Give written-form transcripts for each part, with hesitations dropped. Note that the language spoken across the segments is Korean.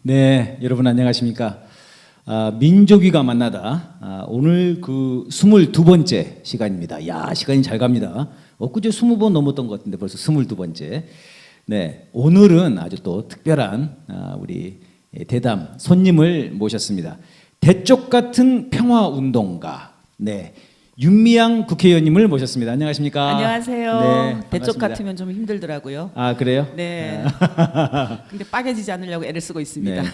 네, 여러분 안녕하십니까? 민족이가 만나다. 오늘 그 22번째 시간입니다. 야, 시간이 잘 갑니다. 엊그제 20번 넘었던 것 같은데 벌써 22번째. 네, 오늘은 아주 또 특별한 우리 대담 손님을 모셨습니다. 대쪽 같은 평화운동가. 네. 윤미향 국회의원님을 모셨습니다. 안녕하십니까? 안녕하세요. 네, 대쪽 반갑습니다. 같으면 좀 힘들더라고요. 아, 그래요? 네. 근데 빠개지지 않으려고 애를 쓰고 있습니다. 네.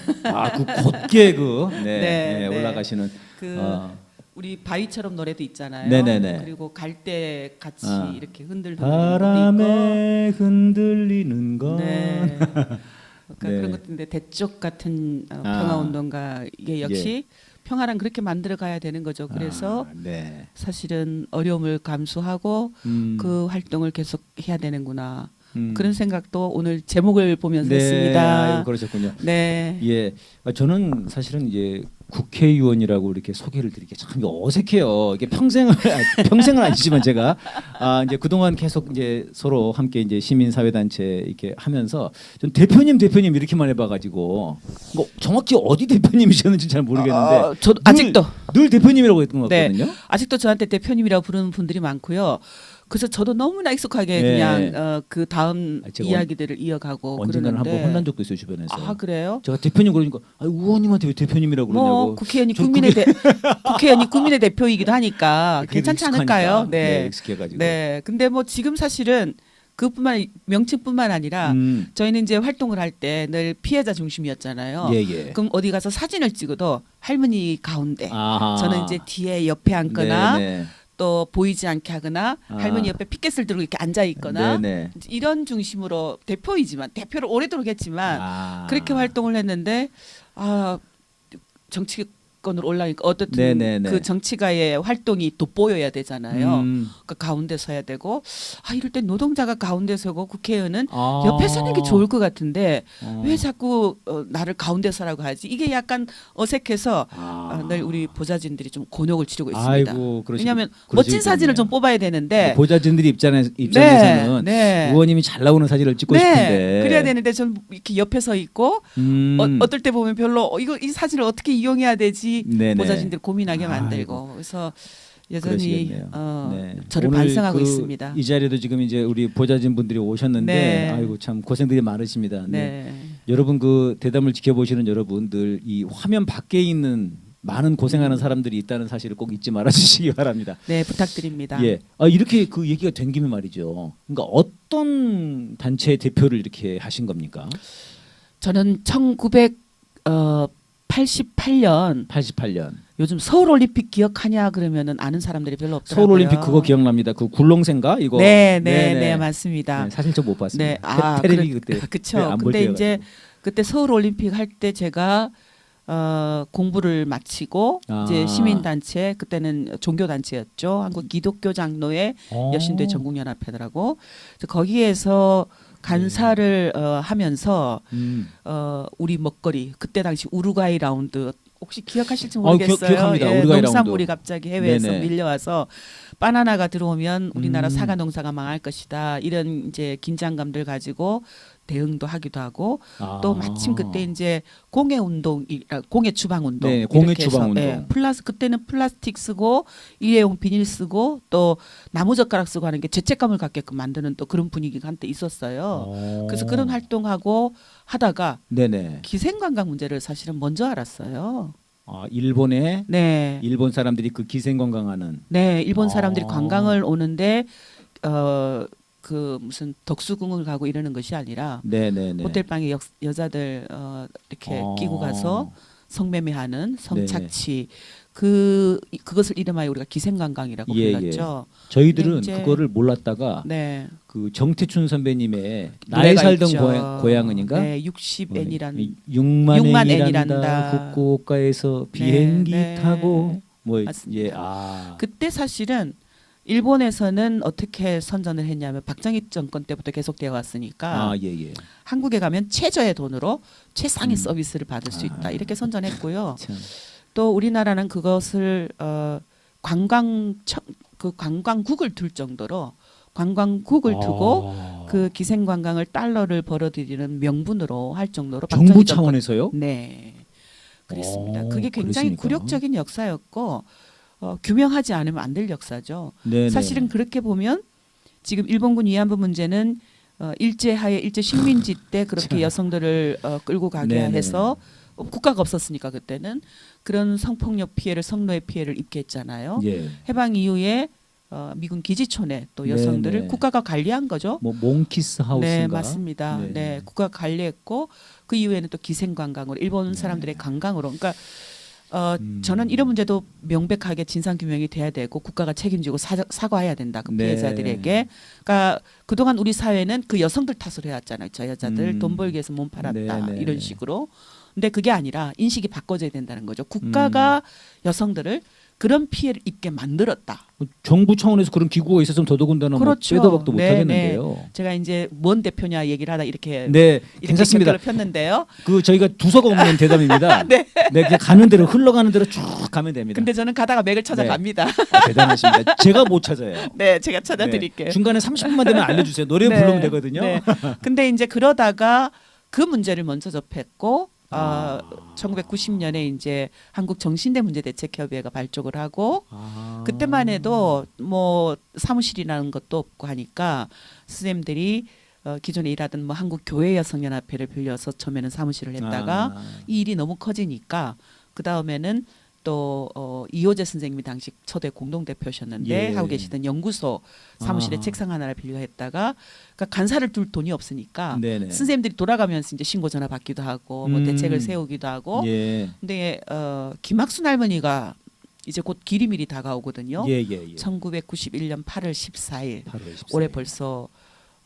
그 곧게 네, 네. 올라가시는 우리 바위처럼 노래도 있잖아요. 네네네. 그리고 갈 때 같이 이렇게 흔들리는 바람에 것도 있고. 흔들리는 건. 네. 그러니까 네. 그런 것인데 대쪽 같은 평화운동가 이게 역시 평화랑 그렇게 만들어 가야 되는 거죠. 그래서 네. 사실은 어려움을 감수하고 그 활동을 계속 해야 되는구나. 그런 생각도 오늘 제목을 보면서 네, 했습니다. 아이고, 그러셨군요. 네. 예, 저는 사실은 이제 국회의원이라고 이렇게 소개를 드리기 참 어색해요. 이게 평생은 아니지만 제가 이제 그동안 계속 이제 서로 함께 이제 시민사회단체 이렇게 하면서 전 대표님 이렇게만 해봐가지고 뭐 정확히 어디 대표님이셨는지 잘 모르겠는데 저도 아직도 늘 대표님이라고 했던 것 네. 같거든요. 아직도 저한테 대표님이라고 부르는 분들이 많고요. 그래서 저도 너무나 익숙하게 네. 그냥 그 다음 제가 이야기들을 이어가고 언젠가는 그러는데. 한번 혼난 적도 있어요, 주변에서. 아, 그래요? 제가 대표님 그러니까 의원님한테 왜 대표님이라고 뭐 그러냐고. 국회의원이 저 국회의원이 국민의 대표이기도 하니까 그래도 괜찮지 익숙하니까. 않을까요? 네, 익숙해가지고. 네. 근데 뭐 지금 사실은 그뿐만 명칭뿐만 아니라 저희는 이제 활동을 할 때 늘 피해자 중심이었잖아요. 예. 그럼 어디 가서 사진을 찍어도 할머니 가운데, 아하. 저는 이제 뒤에 옆에 앉거나 네네. 또 보이지 않게 하거나 할머니 옆에 피켓을 들고 이렇게 앉아 있거나 네네. 이런 중심으로 대표이지만 대표를 오래도록 했지만 그렇게 활동을 했는데 정치권으로 올라가니까 어떻든 네네네. 그 정치가의 활동이 돋보여야 되잖아요. 그 가운데 서야 되고 이럴 때 노동자가 가운데 서고 국회의원은 옆에 서는 게 좋을 것 같은데 왜 자꾸 나를 가운데 서라고 하지? 이게 약간 어색해서 늘 우리 보좌진들이 좀 곤욕을 치르고 있습니다. 아이고, 왜냐하면 멋진 사진을 좀 뽑아야 되는데 보좌진들이 입장에서는 네. 의원님이 잘 나오는 사진을 찍고 네, 싶은데 그래야 되는데 전 이렇게 옆에 서 있고 어떨 때 보면 별로 이 사진을 어떻게 이용해야 되지 네네. 보좌진들 고민하게 만들고 아이고. 그래서 여전히 네. 저를 오늘 반성하고 있습니다. 이 자리에도 지금 이제 우리 보좌진 분들이 오셨는데 네. 아이고 참 고생들이 많으십니다. 네. 여러분 그 대담을 지켜보시는 여러분들 이 화면 밖에 있는 많은 고생하는 사람들이 있다는 사실을 꼭 잊지 말아주시기 바랍니다. 네, 부탁드립니다. 예, 이렇게 그 얘기가 된 김에 말이죠. 그러니까 어떤 단체의 대표를 이렇게 하신 겁니까? 저는 1988년 88년 요즘 서울올림픽 기억하냐 그러면은 아는 사람들이 별로 없더라고요. 서울올림픽 그거 기억납니다. 그 굴렁쇠인가 이거? 네, 맞습니다. 네, 사실 저 못 봤습니다. 네, 테레비 그때. 그렇죠. 네, 안 볼 근데 이제 때여가지고. 그때 서울올림픽 할 때 제가 공부를 마치고 이제 시민단체 그때는 종교단체였죠. 한국 기독교 장로회 여신대 전국연합회더라고. 그래서 거기에서 간사를 하면서 우리 먹거리 그때 당시 우루과이 라운드 혹시 기억하실지 모르겠어요. 기억합니다. 우루과이 농산물이 라운드. 갑자기 해외에서 네네. 밀려와서 바나나가 들어오면 우리나라 사과 농사가 망할 것이다. 이런 이제 긴장감들 가지고 대응도 하기도 하고 또 마침 그때 이제 공해 주방 운동, 네, 공해 주방 운동. 그때는 플라스틱 쓰고 일회용 비닐 쓰고 또 나무 젓가락 쓰고 하는 게 죄책감을 갖게끔 만드는 또 그런 분위기가 한때 있었어요. 그래서 그런 활동하고 하다가 네네. 기생관광 문제를 사실은 먼저 알았어요. 일본에 네. 일본 사람들이 그 기생관광하는. 네, 일본 사람들이 관광을 오는데 그 무슨 덕수궁을 가고 이러는 것이 아니라 네네네. 호텔방에 여자들 이렇게 끼고 가서 성매매하는 성착취 그것을 이름하여 우리가 기생관광이라고 불렀죠. 저희들은 이제 그거를 몰랐다가 네. 그 정태춘 선배님의 나의 살던 고향은인가? 네, 60N이란 6만 N이란다. N이란다. 후쿠오카에서 비행기 네. 타고 맞습니다. 그때 사실은 일본에서는 어떻게 선전을 했냐면 박정희 정권 때부터 계속되어 왔으니까 한국에 가면 최저의 돈으로 최상의 서비스를 받을 수 있다 이렇게 선전했고요. 참. 또 우리나라는 그것을 관광국을 둘 정도로 관광국을 두고 아. 그 기생 관광을 달러를 벌어들이는 명분으로 할 정도로 정부 박정희 정권- 차원에서요? 네, 그랬습니다. 오, 그게 굉장히 그랬습니까? 굴욕적인 역사였고 규명하지 않으면 안 될 역사죠. 네네. 사실은 그렇게 보면 지금 일본군 위안부 문제는 일제하에 일제 식민지 때 그렇게 참. 여성들을 끌고 가게 네네. 해서 국가가 없었으니까 그때는 그런 성폭력 피해를 성노예 피해를 입게 했잖아요. 예. 해방 이후에 미군 기지촌에 또 여성들을 네네. 국가가 관리한 거죠. 뭐 몽키스 하우스인가? 네, 맞습니다. 네. 네, 국가 관리했고 그 이후에는 또 기생 관광으로 일본 사람들의 관광으로. 그러니까 저는 이런 문제도 명백하게 진상 규명이 돼야 되고 국가가 책임지고 사과해야 된다 그 네. 피해자들에게. 그러니까 그동안 우리 사회는 그 여성들 탓을 해왔잖아요. 저 여자들 돈 벌기 위해서 몸 팔았다 네, 네, 이런 네. 식으로. 근데 그게 아니라 인식이 바꿔져야 된다는 거죠. 국가가 여성들을 그런 피해를 입게 만들었다. 정부 차원에서 그런 기구가 있었으면 더더군다나 그렇죠. 뭐 빼도 박도 네, 못하겠는데요. 제가 이제 뭔 대표냐 얘기를 하다 이렇게 네, 이렇게 괜찮습니다. 댓글을 폈는데요. 그 저희가 두서가 없는 대담입니다. 네. 그냥 가는 대로 흘러가는 대로 쭉 가면 됩니다. 근데 저는 가다가 맥을 찾아갑니다. 대단하십니다. 제가 못 찾아요. 네, 제가 찾아드릴게요. 네, 중간에 30분만 되면 알려주세요. 노래 네, 부르면 되거든요. 네. 근데 이제 그러다가 그 문제를 먼저 접했고 1990년에 이제 한국 정신대 문제 대책 협의회가 발족을 하고 그때만 해도 뭐 사무실이라는 것도 없고 하니까 선생님들이 기존에 일하던 뭐 한국 교회 여성 연합회를 빌려서 처음에는 사무실을 했다가 이 일이 너무 커지니까 그 다음에는 또 이호재 선생님이 당시 초대 공동대표셨는데 예. 하고 계시던 연구소 사무실에 책상 하나를 빌려했다가 그러니까 간사를 둘 돈이 없으니까 네네. 선생님들이 돌아가면서 이제 신고 전화 받기도 하고 뭐 대책을 세우기도 하고 예. 근데 김학순 할머니가 이제 곧 기리밀이 다가오거든요. 예, 예, 예. 1991년 8월 14일 8월 14일. 올해 벌써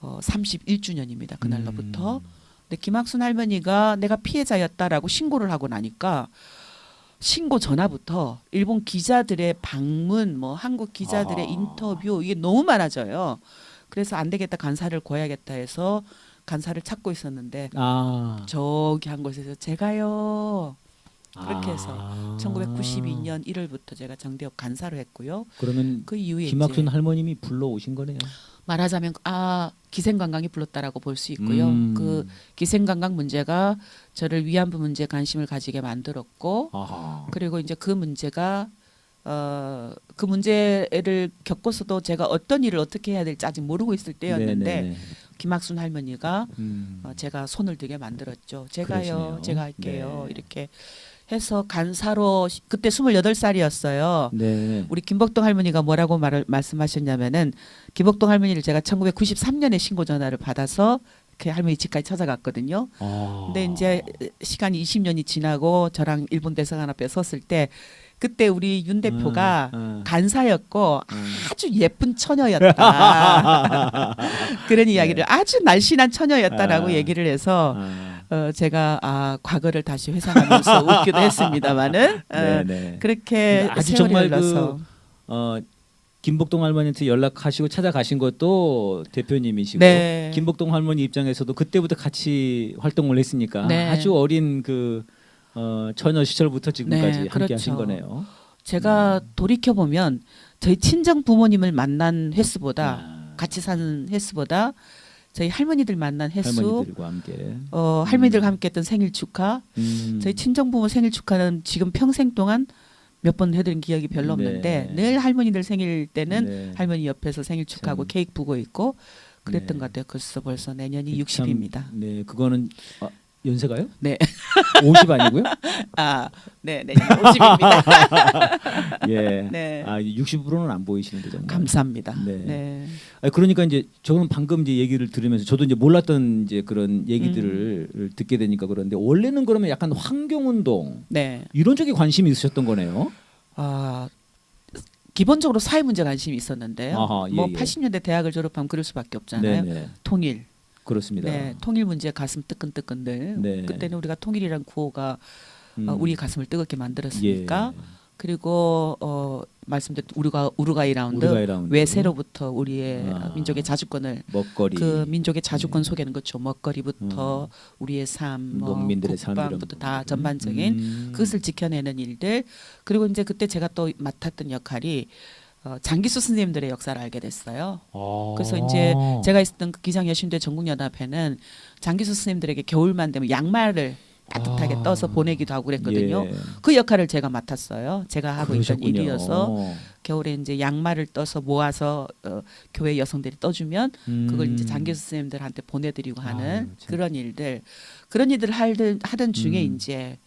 31주년입니다. 그날로부터. 근데 김학순 할머니가 내가 피해자였다라고 신고를 하고 나니까 신고 전화부터 일본 기자들의 방문, 뭐 한국 기자들의 인터뷰 이게 너무 많아져요. 그래서 안 되겠다 간사를 구해야겠다 해서 간사를 찾고 있었는데 저기 한 곳에서 제가요 그렇게 해서 1992년 1월부터 제가 정대협 간사를 했고요. 그러면 그 이후에 김학순 이제 할머님이 불러오신 거네요. 말하자면 기생관광이 불렀다라고 볼 수 있고요. 그 기생관광 문제가 저를 위안부 문제에 관심을 가지게 만들었고 그리고 이제 그 문제가 그 문제를 겪고서도 제가 어떤 일을 어떻게 해야 될지 아직 모르고 있을 때였는데 네네네. 김학순 할머니가 제가 손을 들게 만들었죠. 제가요, 그러시네요. 제가 할게요. 네. 이렇게 해서 간사로 그때 28살이었어요. 네. 우리 김복동 할머니가 뭐라고 말씀하셨냐면은 김복동 할머니를 제가 1993년에 신고 전화를 받아서 그 할머니 집까지 찾아갔거든요. 근데 이제 시간이 20년이 지나고 저랑 일본 대사관 앞에 섰을 때 그때 우리 윤 대표가 간사였고 아주 예쁜 처녀였다. 그런 이야기를 아주 날씬한 처녀였다라고 얘기를 해서 제가 과거를 다시 회상하면서 웃기도 했습니다마는 그렇게 아주 세월이 정말 흘러서 김복동 할머니한테 연락하시고 찾아가신 것도 대표님이시고 네. 김복동 할머니 입장에서도 그때부터 같이 활동을 했으니까 네. 아주 어린 그 처녀 시절부터 지금까지 네, 함께 하신 그렇죠. 거네요. 제가 돌이켜 보면 저희 친정 부모님을 만난 횟수보다 같이 사는 횟수보다 저희 할머니들 만난 횟수, 할머니들과 함께 할머니들과 함께했던 생일 축하, 저희 친정 부모 생일 축하는 지금 평생 동안 몇 번 해드린 기억이 별로 없는데 늘 할머니들 생일 때는 할머니 옆에서 생일 축하하고 참. 케이크 부고 있고 그랬던 것 같아요. 벌써 내년이 60입니다. 네, 그거는 연세가요? 네. 50 아니고요? 네, 50입니다. 예. 네. 60으로는 안 보이시는데 정말. 감사합니다. 네. 네. 그러니까 이제 저는 방금 이제 얘기를 들으면서 저도 이제 몰랐던 이제 그런 얘기들을 듣게 되니까 그런데 원래는 그러면 약간 환경운동 네. 이런 쪽에 관심이 있으셨던 거네요. 기본적으로 사회 문제 관심이 있었는데요. 아하, 뭐 예. 80년대 대학을 졸업하면 그럴 수밖에 없잖아요. 네네. 통일. 그렇습니다. 네, 통일 문제 가슴 뜨끈뜨끈들. 네. 그때는 우리가 통일이란 구호가 우리 가슴을 뜨겁게 만들었으니까. 예. 그리고 말씀드린 우루과이 라운드 우루과이 라운드. 외세로부터 우리의 민족의 자주권을 먹거리. 그 민족의 자주권 속에는 그렇죠. 먹거리부터 우리의 삶, 뭐 농민들의 삶 이런 국방부터 다 전반적인 그것을 지켜내는 일들. 그리고 이제 그때 제가 또 맡았던 역할이 장기수 스님들의 역사를 알게 됐어요. 그래서 이제 제가 있었던 그 기장여신대 전국연합회는 장기수 스님들에게 겨울만 되면 양말을 따뜻하게 떠서 보내기도 하고 그랬거든요. 예. 그 역할을 제가 맡았어요. 제가 하고 있던 그러셨군요. 일이어서 겨울에 이제 양말을 떠서 모아서 교회 여성들이 떠주면 그걸 이제 장기수 스님들한테 보내드리고 하는 참. 그런 일들을 하던 중에 이제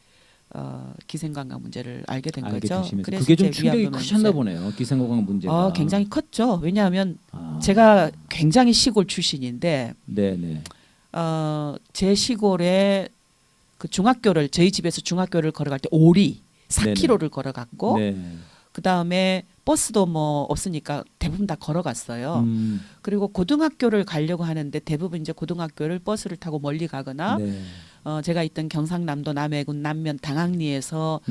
기생관광 문제를 알게 된 알게 거죠. 되시면서 그래서 그게 좀 이제 충격이 위안부 크셨나 문제. 보네요. 기생관광 문제가. 굉장히 컸죠. 왜냐하면 제가 굉장히 시골 출신인데 네네. 제 시골에 그 중학교를 저희 집에서 중학교를 걸어갈 때 오리 4km를 걸어갔고 네. 그 다음에 버스도 뭐 없으니까 대부분 다 걸어갔어요. 그리고 고등학교를 가려고 하는데 대부분 이제 고등학교를 버스를 타고 멀리 가거나 네. 제가 있던 경상남도 남해군 남면 당항리에서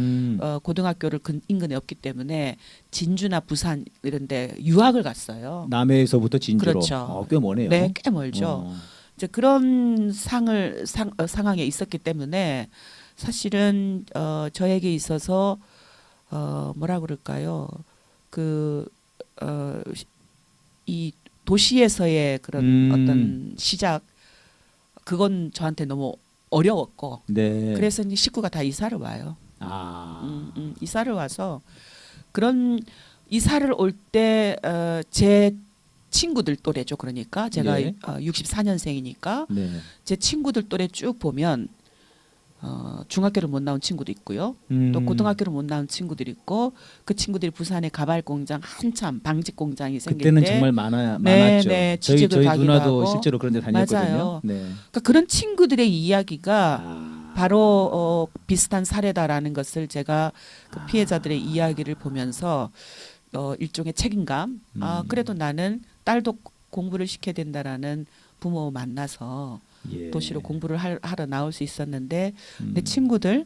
고등학교를 인근에 없기 때문에 진주나 부산 이런데 유학을 갔어요. 남해에서부터 진주로. 그렇죠. 꽤 머네요. 네, 꽤 멀죠. 이제 그런 상황에 있었기 때문에 사실은 저에게 있어서 뭐라 그럴까요? 이 도시에서의 그런 어떤 시작 그건 저한테 너무 어려웠고 네. 그래서 이제 식구가 다 이사를 와요. 이사를 와서 그런 이사를 올 때 제 친구들 또래죠. 그러니까 제가 예. 64년생이니까 네. 제 친구들 또래 쭉 보면 중학교를 못 나온 친구도 있고요. 또 고등학교를 못 나온 친구들이 있고 그 친구들이 부산에 가발 공장 한참 방직 공장이 생길 그때는 때 정말 네, 많았죠. 네, 저희 취직을 가기도 누나도 하고. 실제로 그런 데 다녔거든요. 맞아요. 네. 그러니까 그런 친구들의 이야기가 바로 비슷한 사례다라는 것을 제가 그 피해자들의 이야기를 보면서 일종의 책임감. 그래도 나는 딸도 공부를 시켜야 된다라는 부모 만나서 예. 도시로 공부를 하러 나올 수 있었는데 내 친구들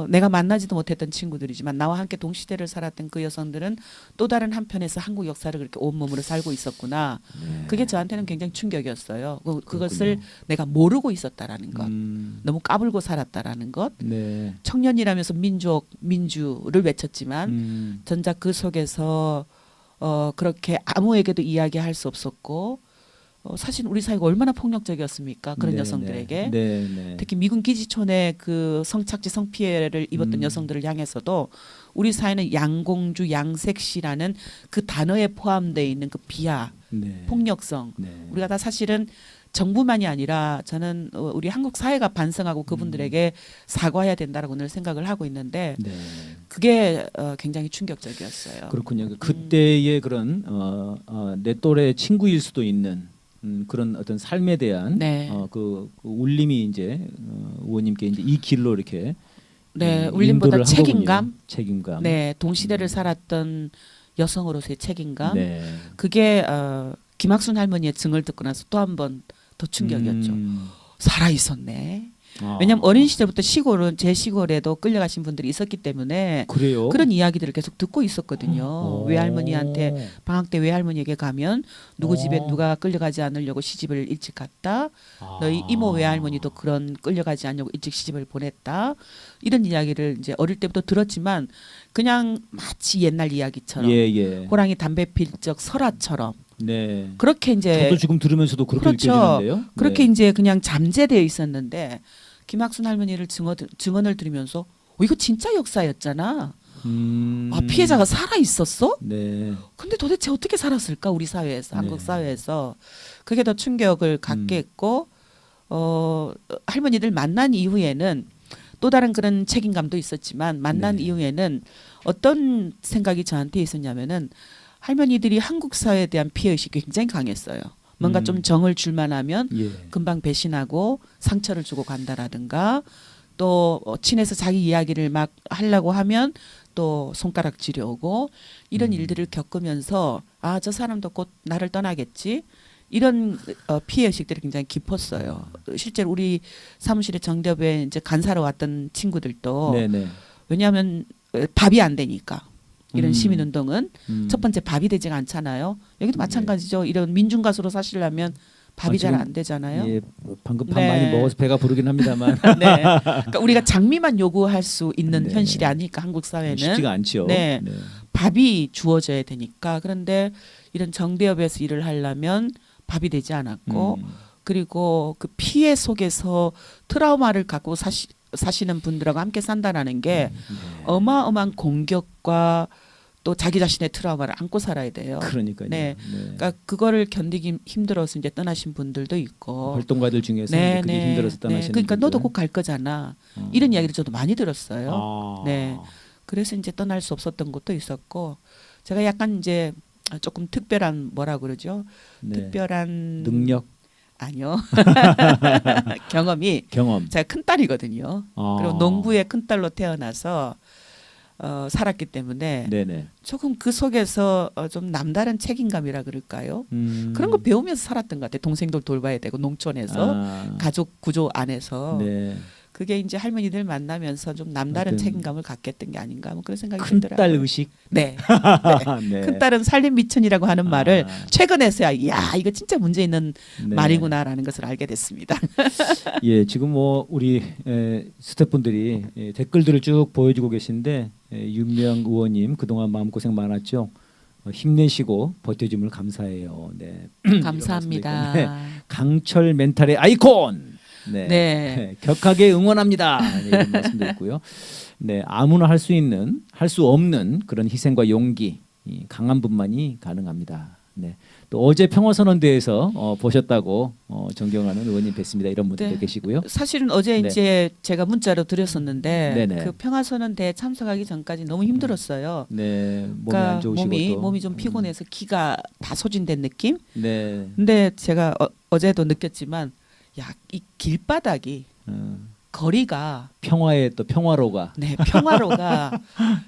내가 만나지도 못했던 친구들이지만 나와 함께 동시대를 살았던 그 여성들은 또 다른 한편에서 한국 역사를 그렇게 온몸으로 살고 있었구나. 네. 그게 저한테는 굉장히 충격이었어요. 그것을 내가 모르고 있었다라는 것. 너무 까불고 살았다라는 것. 네. 청년이라면서 민주를 외쳤지만 전작 그 속에서 그렇게 아무에게도 이야기할 수 없었고 사실 우리 사회가 얼마나 폭력적이었습니까? 그런 네, 여성들에게. 네, 네. 특히 미군 기지촌의 그 성착지 성피해를 입었던 여성들을 향해서도 우리 사회는 양공주 양색시라는 그 단어에 포함되어 있는 그 비하, 네. 폭력성. 네. 우리가 다 사실은 정부만이 아니라 저는 우리 한국 사회가 반성하고 그분들에게 사과해야 된다라고 늘 생각을 하고 있는데 네. 그게 굉장히 충격적이었어요. 그렇군요. 그때의 그런 내 또래 친구일 수도 있는 그런 어떤 삶에 대한 네. 그 울림이 이제 의원님께 이제 이 길로 이렇게 네, 인도를 울림보다 한 책임감. 거군요. 책임감. 네, 동시대를 살았던 여성으로서의 책임감. 네. 그게 김학순 할머니의 증을 듣고 나서 또 한 번 더 충격이었죠. 살아 있었네. 왜냐하면 어린 시절부터 제 시골에도 끌려가신 분들이 있었기 때문에 그래요? 그런 이야기들을 계속 듣고 있었거든요. 외할머니한테 방학 때 외할머니에게 가면 누구 집에 누가 끌려가지 않으려고 시집을 일찍 갔다. 너희 이모 외할머니도 그런 끌려가지 않으려고 일찍 시집을 보냈다. 이런 이야기를 이제 어릴 때부터 들었지만 그냥 마치 옛날 이야기처럼 예. 호랑이 담배 필 적 설화처럼 네. 그렇게 이제 저도 지금 들으면서도 그렇게 그렇죠. 느껴지는데요. 그렇게 네. 이제 그냥 잠재되어 있었는데 김학순 할머니를 증언을 들으면서 이거 진짜 역사였잖아. 피해자가 살아 있었어? 네. 근데 도대체 어떻게 살았을까 우리 사회에서 한국 네. 사회에서 그게 더 충격을 갖게 했고 할머니들 만난 이후에는 또 다른 그런 책임감도 있었지만 만난 네. 이후에는 어떤 생각이 저한테 있었냐면은 할머니들이 한국 사회에 대한 피해의식이 굉장히 강했어요. 뭔가 좀 정을 줄만 하면 예. 금방 배신하고 상처를 주고 간다라든가 또 친해서 자기 이야기를 막 하려고 하면 또 손가락질이 오고 이런 일들을 겪으면서 저 사람도 곧 나를 떠나겠지. 이런 피해의식들이 굉장히 깊었어요. 실제로 우리 사무실에 정답에 이제 간사로 왔던 친구들도 네네. 왜냐하면 밥이 안 되니까 이런 시민운동은 첫 번째 밥이 되지가 않잖아요. 여기도 마찬가지죠. 이런 민중가수로 사시려면 밥이 잘 안 되잖아요. 예, 방금 밥 네. 많이 먹어서 배가 부르긴 합니다만 네. 그러니까 우리가 장미만 요구할 수 있는 네. 현실이 아니니까 한국 사회는 쉽지가 않죠. 네. 밥이 주어져야 되니까. 그런데 이런 정대협에서 일을 하려면 밥이 되지 않았고 그리고 그 피해 속에서 트라우마를 갖고 사시는 분들하고 함께 산다라는 게 어마어마한 공격과 또 자기 자신의 트라우마를 안고 살아야 돼요. 그러니까요. 네. 그러니까 그거를 견디기 힘들어서 이제 떠나신 분들도 있고. 활동가들 중에서 그게 힘들어서 떠나시는 그러니까 분들. 너도 곧 갈 거잖아. 이런 이야기를 저도 많이 들었어요. 아. 네. 그래서 이제 떠날 수 없었던 것도 있었고 제가 약간 이제 조금 특별한 뭐라 그러죠? 네. 특별한 능력, 아니요. 경험이 경험. 제가 큰딸이거든요. 그리고 농부의 큰딸로 태어나서 살았기 때문에 네네. 조금 그 속에서 좀 남다른 책임감이라 그럴까요? 그런 거 배우면서 살았던 것 같아요. 동생들 돌봐야 되고 농촌에서 가족 구조 안에서 네. 그게 이제 할머니들 만나면서 좀 남다른 책임감을 갖겠던 게 아닌가 뭐 그런 생각이 큰딸 들더라고요. 의식. 네. 네. 큰딸은 살림 미천이라고 하는 말을 최근에서야 야 이거 진짜 문제 있는 네. 말이구나라는 것을 알게 됐습니다. 예, 지금 뭐 우리 스태프분들이 댓글들을 쭉 보여주고 계신데 윤명 의원님 그동안 마음고생 많았죠. 힘내시고 버텨줌을 감사해요. 네. 감사합니다. 네. 강철 멘탈의 아이콘. 네. 네. 격하게 응원합니다. 네, 이런 말씀도 있고요. 네, 아무나 할 수 있는, 할 수 없는 그런 희생과 용기, 강한 분만이 가능합니다. 네. 또 어제 평화선언대에서 보셨다고 존경하는 의원님 뵀습니다. 이런 분들도 네. 계시고요. 사실은 어제 네. 이제 제가 문자로 드렸었는데 네네. 그 평화선언대에 참석하기 전까지 너무 힘들었어요. 네, 몸이 그러니까 안 좋으시고 또. 몸이 좀 피곤해서 기가 다 소진된 느낌. 네. 근데 제가 어제도 느꼈지만 야, 이 길바닥이 거리가 평화의 또 평화로가. 네, 평화로가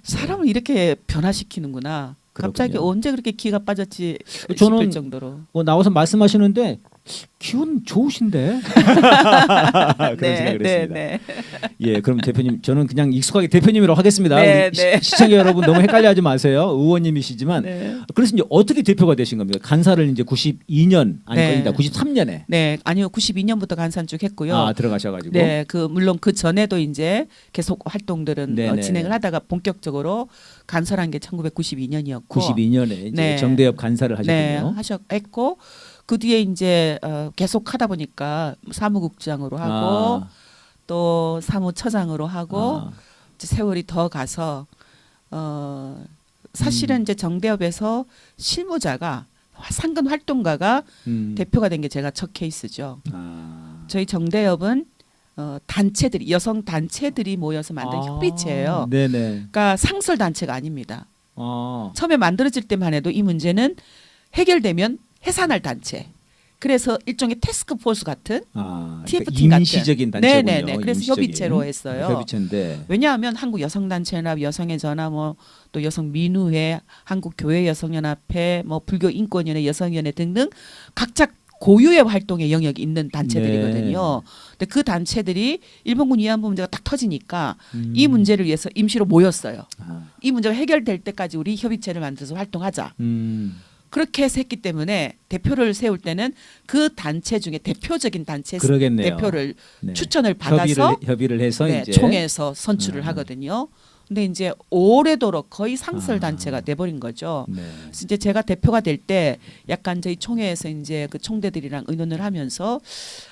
사람을 이렇게 변화시키는구나. 갑자기 그렇군요. 언제 그렇게 기가 빠졌지 저는 싶을 정도로. 뭐 나와서 말씀하시는데 기운 좋으신데 그런 생각을 했습니다. 네. 예, 그럼 대표님 저는 그냥 익숙하게 대표님이라고 하겠습니다. 네, 우리 네. 시청자 여러분 너무 헷갈려하지 마세요. 의원님이시지만 네. 그래서 이제 어떻게 대표가 되신 겁니까? 간사를 이제 92년 네. 아니다 93년에 네, 아니요. 92년부터 간산 쭉 했고요. 들어가셔가지고 네, 물론 그 전에도 이제 계속 활동들은 네네. 진행을 하다가 본격적으로 간설한 게 1992년이었고 92년에 이제 네. 정대협 간사를 하셨군요. 했고 그 뒤에 이제 계속 하다 보니까 사무국장으로 하고 또 사무처장으로 하고 이제 세월이 더 가서 사실은 이제 정대협에서 실무자가 상근 활동가가 대표가 된 게 제가 첫 케이스죠. 저희 정대협은 단체들이 여성 단체들이 모여서 만든 협의체예요. 네네. 그러니까 상설 단체가 아닙니다. 아. 처음에 만들어질 때만 해도 이 문제는 해결되면 해산할 단체. 그래서 일종의 태스크포스 같은 TF팀 같은 임시적인 단체군요. 네네네. 그래서 임시적인. 협의체로 했어요. 협의체인데. 왜냐하면 한국 여성단체나 여성의 전화 뭐 또 여성민우회, 한국교회여성연합회, 뭐 불교인권위원회, 여성위원회 등등 각자 고유의 활동의 영역이 있는 단체들이거든요. 근데 그 단체들이 일본군 위안부 문제가 딱 터지니까 이 문제를 위해서 임시로 모였어요. 이 문제가 해결될 때까지 우리 협의체를 만들어서 활동하자. 그렇게 해서 했기 때문에 대표를 세울 때는 그 단체 중에 대표적인 단체 그러겠네요. 대표를 네. 추천을 받아서 협의를 해서 네, 이제 총회에서 선출을 하거든요. 근데 이제 오래도록 거의 상설 단체가 돼버린 거죠. 네. 그래서 이제 제가 대표가 될 때 약간 저희 총회에서 이제 그 총대들이랑 의논을 하면서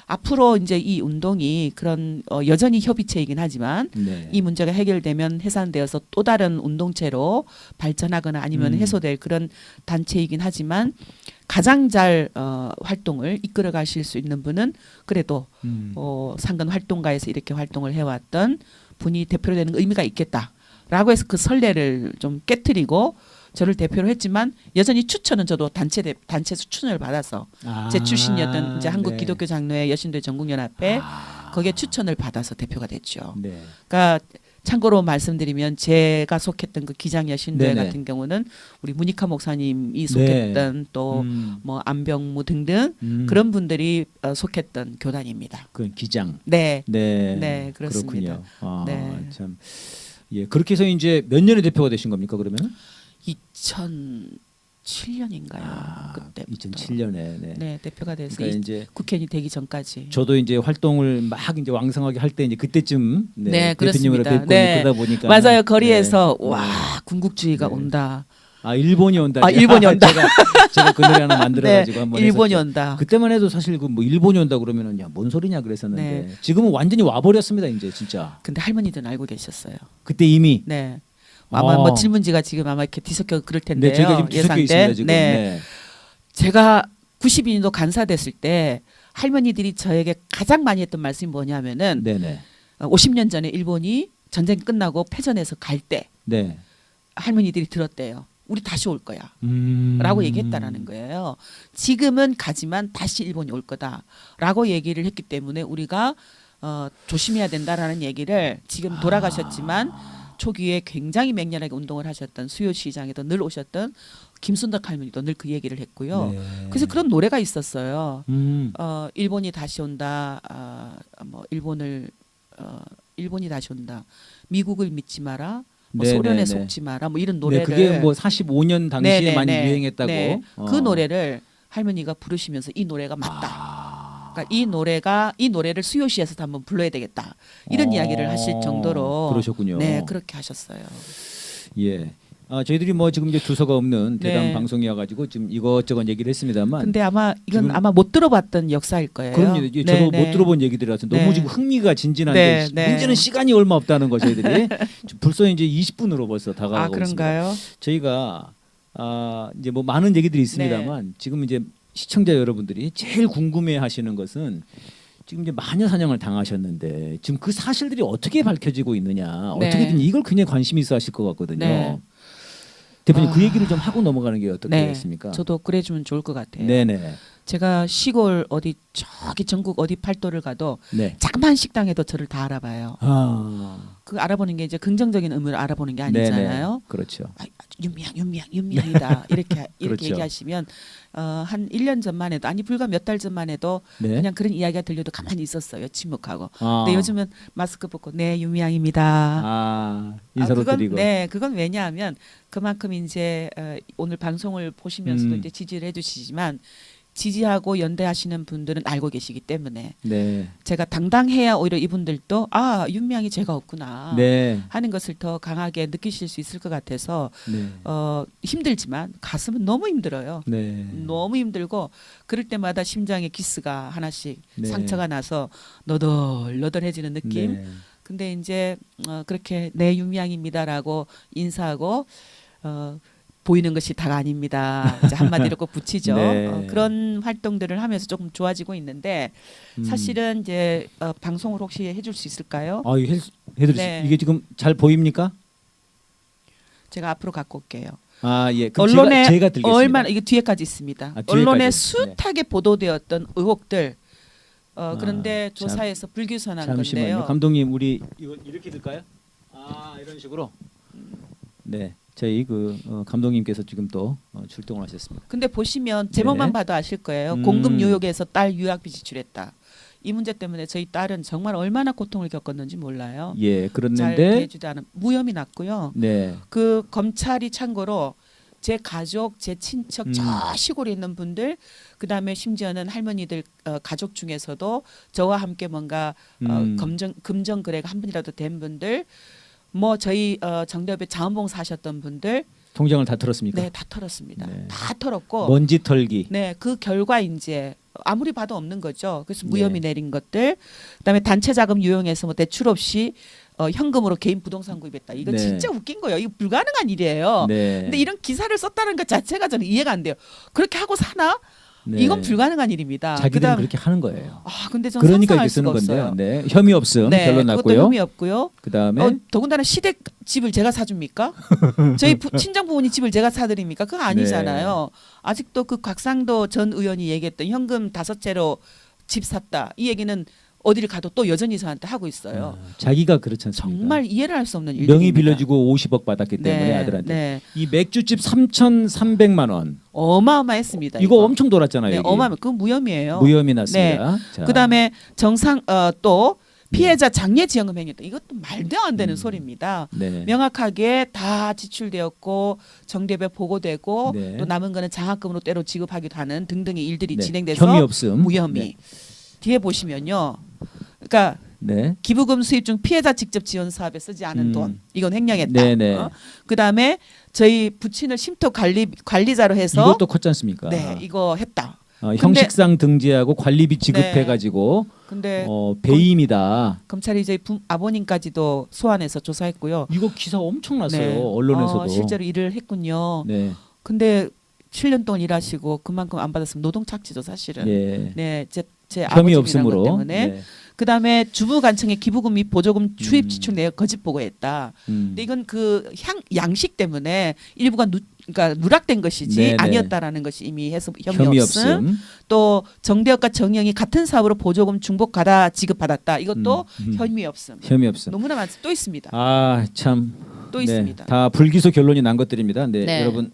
앞으로 이제 이 운동이 그런 여전히 협의체이긴 하지만 네. 이 문제가 해결되면 해산되어서 또 다른 운동체로 발전하거나 아니면 해소될 그런 단체이긴 하지만 가장 잘 활동을 이끌어 가실 수 있는 분은 그래도 상근 활동가에서 이렇게 활동을 해왔던 분이 대표로 되는 의미가 있겠다라고 해서 그 선례를 좀 깨트리고 저를 대표로 했지만 여전히 추천은 저도 단체에서 추천을 받아서 제 출신이었던 이제 한국 기독교 장로회 여신도회 전국연합회 거기에 추천을 받아서 대표가 됐죠. 네. 그러니까 참고로 말씀드리면 제가 속했던 그 기장 여신도회 네네. 같은 경우는 우리 문익하 목사님이 속했던 또 뭐 안병무 등등 그런 분들이 속했던 교단입니다. 그 기장. 네. 네. 네, 그렇습니다. 그렇군요. 네. 참. 예, 그렇게 해서 이제 몇 년에 대표가 되신 겁니까, 그러면? 2007 2007년인가요? 그때 2007년에 네. 네, 대표가 돼서 그러니까 이제 국회의원이 되기 전까지. 저도 이제 활동을 막 이제 왕성하게 할 때 이제 그때쯤 네, 대표님으로 그렇습니다. 뵙고 네. 그러다 보니까 맞아요. 거리에서 네. 와 군국주의가 네. 온다. 아 일본이 온다. 아, 일본이 온다. 제가 그 노래 하나 만들어가지고 네, 한번 일본이 했었죠. 온다. 그때만 해도 사실 그 뭐 일본이 온다 그러면은 야뭔 소리냐 그랬었는데 네. 지금은 완전히 와버렸습니다 이제 진짜. 근데 할머니들은 알고 계셨어요. 그때 이미 네. 아마 뭐 어. 질문지가 지금 아마 이렇게 뒤섞여 그럴 텐데요. 네, 저희가 지금 뒤섞여 예상 있습니다 때. 지금. 네. 네. 제가 92년도 간사됐을 때 할머니들이 저에게 가장 많이 했던 말씀이 뭐냐면은 네네. 50년 전에 일본이 전쟁 끝나고 패전해서 갈 때 네. 할머니들이 들었대요. 우리 다시 올 거야. 음. 라고 얘기했다라는 거예요. 지금은 가지만 다시 일본이 올 거다라고 얘기를 했기 때문에 우리가 조심해야 된다라는 얘기를 지금 돌아가셨지만 초기에 굉장히 맹렬하게 운동을 하셨던 수요시장에도 늘 오셨던 김순덕 할머니도 늘 그 얘기를 했고요. 네. 그래서 그런 노래가 있었어요. 음. 일본이 다시 온다. 뭐 일본이 다시 온다. 미국을 믿지 마라. 뭐 네, 소련에 네, 네. 속지 마라. 뭐 이런 네, 노래를 그게 뭐 45년 당시에 네, 네, 많이 네. 유행했다고. 네. 그 노래를 할머니가 부르시면서 이 노래가 맞다. 그러니까 이 노래를 수요시에서도 한번 불러야 되겠다. 이런 이야기를 하실 정도로 그러셨군요. 네, 그렇게 하셨어요. 예. 저희들이 뭐 지금 이제 두서가 없는 대담 네. 방송이어가지고 지금 이것저것 얘기를 했습니다만. 근데 아마 이건 지금- 아마 못 들어봤던 역사일 거예요. 그럼요. 예, 저도 네, 못 들어본 얘기들이라서 너무 네. 지금 흥미가 진진한데 네, 네. 문제는 시간이 얼마 없다는 거 저희들이 지금 벌써 이제 20분으로 벌써 아 다가가고 있습니다. 그런가요? 저희가 이제 뭐 많은 얘기들이 있습니다만 네. 지금 이제 시청자 여러분들이 제일 궁금해하시는 것은 지금 이제 마녀 사냥을 당하셨는데 지금 그 사실들이 어떻게 밝혀지고 있느냐 네. 어떻게든 이걸 굉장히 관심 있어 하실 것 같거든요. 네. 대표님 그 얘기를 좀 하고 넘어가는 게 어떻겠습니까? 네, 저도 그래주면 좋을 것 같아요. 네네. 제가 시골 어디 저기 전국 어디 팔도를 가도 네. 자그마한 식당에도 저를 다 알아봐요. 그 알아보는 게 이제 긍정적인 의미를 알아보는 게 아니잖아요. 네네. 그렇죠. 아, 윤미향이다 이렇게 그렇죠. 얘기하시면 한 1년 전만 해도 아니 불과 몇 달 전만 해도 네. 그냥 그런 이야기가 들려도 가만히 있었어요. 침묵하고. 아. 근데 요즘은 마스크 벗고 네 윤미향입니다. 인사도 그건, 드리고. 네, 그건 왜냐하면 그만큼 이제 오늘 방송을 보시면서도 음. 이제 지지를 해주시지만 지지하고 연대하시는 분들은 알고 계시기 때문에 네. 제가 당당해야 오히려 이분들도 아 윤미향이 죄가 없구나 네. 하는 것을 더 강하게 느끼실 수 있을 것 같아서 네. 힘들지만 가슴은 너무 힘들어요. 네. 너무 힘들고 그럴 때마다 심장에 기스가 하나씩 네. 상처가 나서 너덜너덜해지는 느낌. 네. 근데 이제 그렇게 네 윤미향입니다라고 인사하고 보이는 것이 다가 아닙니다. 이제 한마디로 꼭 붙이죠. 네. 그런 활동들을 하면서 조금 좋아지고 있는데 사실은 이제 방송을 혹시 해줄 수 있을까요? 이거 해드릴 네. 이게 지금 잘 보입니까? 제가 앞으로 갖고 올게요. 예. 그럼 언론에 제가 들겠습니다. 얼마나 이게 뒤에까지 있습니다. 뒤에까지. 언론에 네. 숱하게 보도되었던 의혹들. 그런데 조사에서 불규선한 잠시만요. 건데요. 감독님 우리 이거 이렇게 들까요? 이런 식으로. 네. 저희 감독님께서 지금 또 출동을 하셨습니다. 근데 보시면 제목만 네. 봐도 아실 거예요. 음. 공급 뉴욕에서 딸 유학비 지출했다. 이 문제 때문에 저희 딸은 정말 얼마나 고통을 겪었는지 몰라요. 예. 잘 그랬는데 해주지 않은 무혐의 났고요. 네. 그 검찰이 참고로 제 가족, 제 친척 저 시골에 있는 분들, 그 다음에 심지어는 할머니들 가족 중에서도 저와 함께 뭔가 금전 거래가 한 분이라도 된 분들, 뭐 저희 정대협에 자원봉사 하셨던 분들, 통장을 다 털었습니까? 네, 다 털었습니다. 네. 다 털었고, 먼지 털기. 네, 그 결과 이제 아무리 봐도 없는 거죠. 그래서 네. 무혐의 내린 것들, 그다음에 단체 자금 유용해서 뭐 대출 없이 현금으로 개인 부동산 구입했다. 이거 네. 진짜 웃긴 거예요. 이거 불가능한 일이에요. 네. 근데 이런 기사를 썼다는 것 자체가 저는 이해가 안 돼요. 그렇게 하고 사나? 네. 이건 불가능한 일입니다. 자기들은 그렇게 하는 거예요. 근데 저는 그러니까 상상할 이렇게 쓰는 수가 건데요. 없어요. 네. 혐의 없음 결론 그것도 났고요. 혐의 없고요. 그다음에 더군다나 시댁 집을 제가 사줍니까? 저희 친정 부모님 집을 제가 사드립니까? 그거 아니잖아요. 네. 아직도 그 곽상도 전 의원이 얘기했던 현금 5채로 집 샀다. 이 얘기는 어디를 가도 또 여전히 저한테 하고 있어요. 자기가 그렇지 않습니까? 정말 이해를 할 수 없는 일입니다. 명의 빌려주고 50억 받았기 때문에 아들한테. 네. 이 맥주집 3,300만 원. 어마어마했습니다. 이거 엄청 돌았잖아요. 네, 여기. 어마어마. 그건 무혐의예요. 무혐의 났습니다. 자. 그다음에 또 피해자 장례지원금 행위했다. 이것도 말도 안 되는 소리입니다. 네. 명확하게 다 지출되었고 정대협에 보고되고 네. 또 남은 거는 장학금으로 때로 지급하기도 하는 등등의 일들이 네. 진행돼서 혐의 없음. 무혐의. 네. 뒤에 보시면요. 그러니까 네. 기부금 수입 중 피해자 직접 지원 사업에 쓰지 않은 돈 이건 횡령했다. 네네. 그다음에 저희 부친을 쉼터 관리자로 해서 이것도 컸지 않습니까? 네 이거 했다. 형식상 등재하고 관리비 지급해가지고 근데 배임이다. 검찰이 저희 아버님까지도 소환해서 조사했고요. 이거 기사 엄청 났어요. 네. 언론에서도. 실제로 일을 했군요. 네. 근데 7년 동안 일하시고 그만큼 안 받았으면 노동착취죠 사실은. 예. 네, 제 혐의 아버지 없음으로. 때문에. 네. 그다음에 주부간청의 기부금 및 보조금 주입 지출 내역 거짓 보고했다. 근데 이건 그 양식 때문에 일부가 그러니까 누락된 것이지 네네. 아니었다라는 것이 이미 해서 혐의 없음. 또 정대협과 정영이 같은 사업으로 보조금 중복 가다 지급받았다. 이것도 혐의 없음. 혐의 없음. 너무나 많습니다. 또 있습니다. 아, 참. 또 네. 있습니다. 다 불기소 결론이 난 것들입니다. 네, 네. 여러분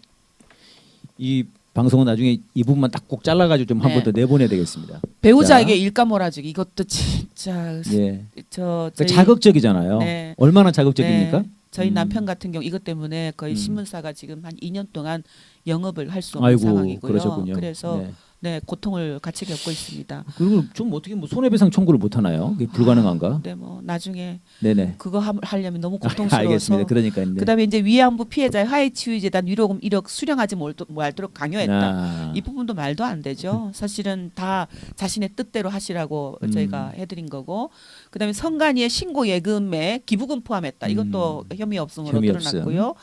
이 방송은 나중에 이 부분만 딱 꼭 잘라가지고 좀 한 번 더 내보내야 되겠습니다. 배우자에게 일감 몰아주기 이것도 진짜 예. 저 그러니까 자극적이잖아요. 네. 얼마나 자극적입니까? 네. 저희 남편 같은 경우 이것 때문에 거의 신문사가 지금 한 2년 동안 영업을 할 수 없는 아이고, 상황이고요. 그러셨군요. 그래서 네. 네, 고통을 같이 겪고 있습니다. 그리고 좀 어떻게 뭐 손해배상 청구를 못 하나요? 그게 불가능한가? 네, 뭐 나중에 네네. 그거 하려면 너무 고통스러워서. 알겠습니다. 그러니까 네. 그다음에 이제 위안부 피해자의 화해치유재단 위로금 1억 수령하지 말도록 강요했다. 아. 이 부분도 말도 안 되죠. 사실은 다 자신의 뜻대로 하시라고 저희가 해드린 거고, 그다음에 성관이의 신고 예금에 기부금 포함했다. 이것도 혐의 없음으로 혐의 드러났고요.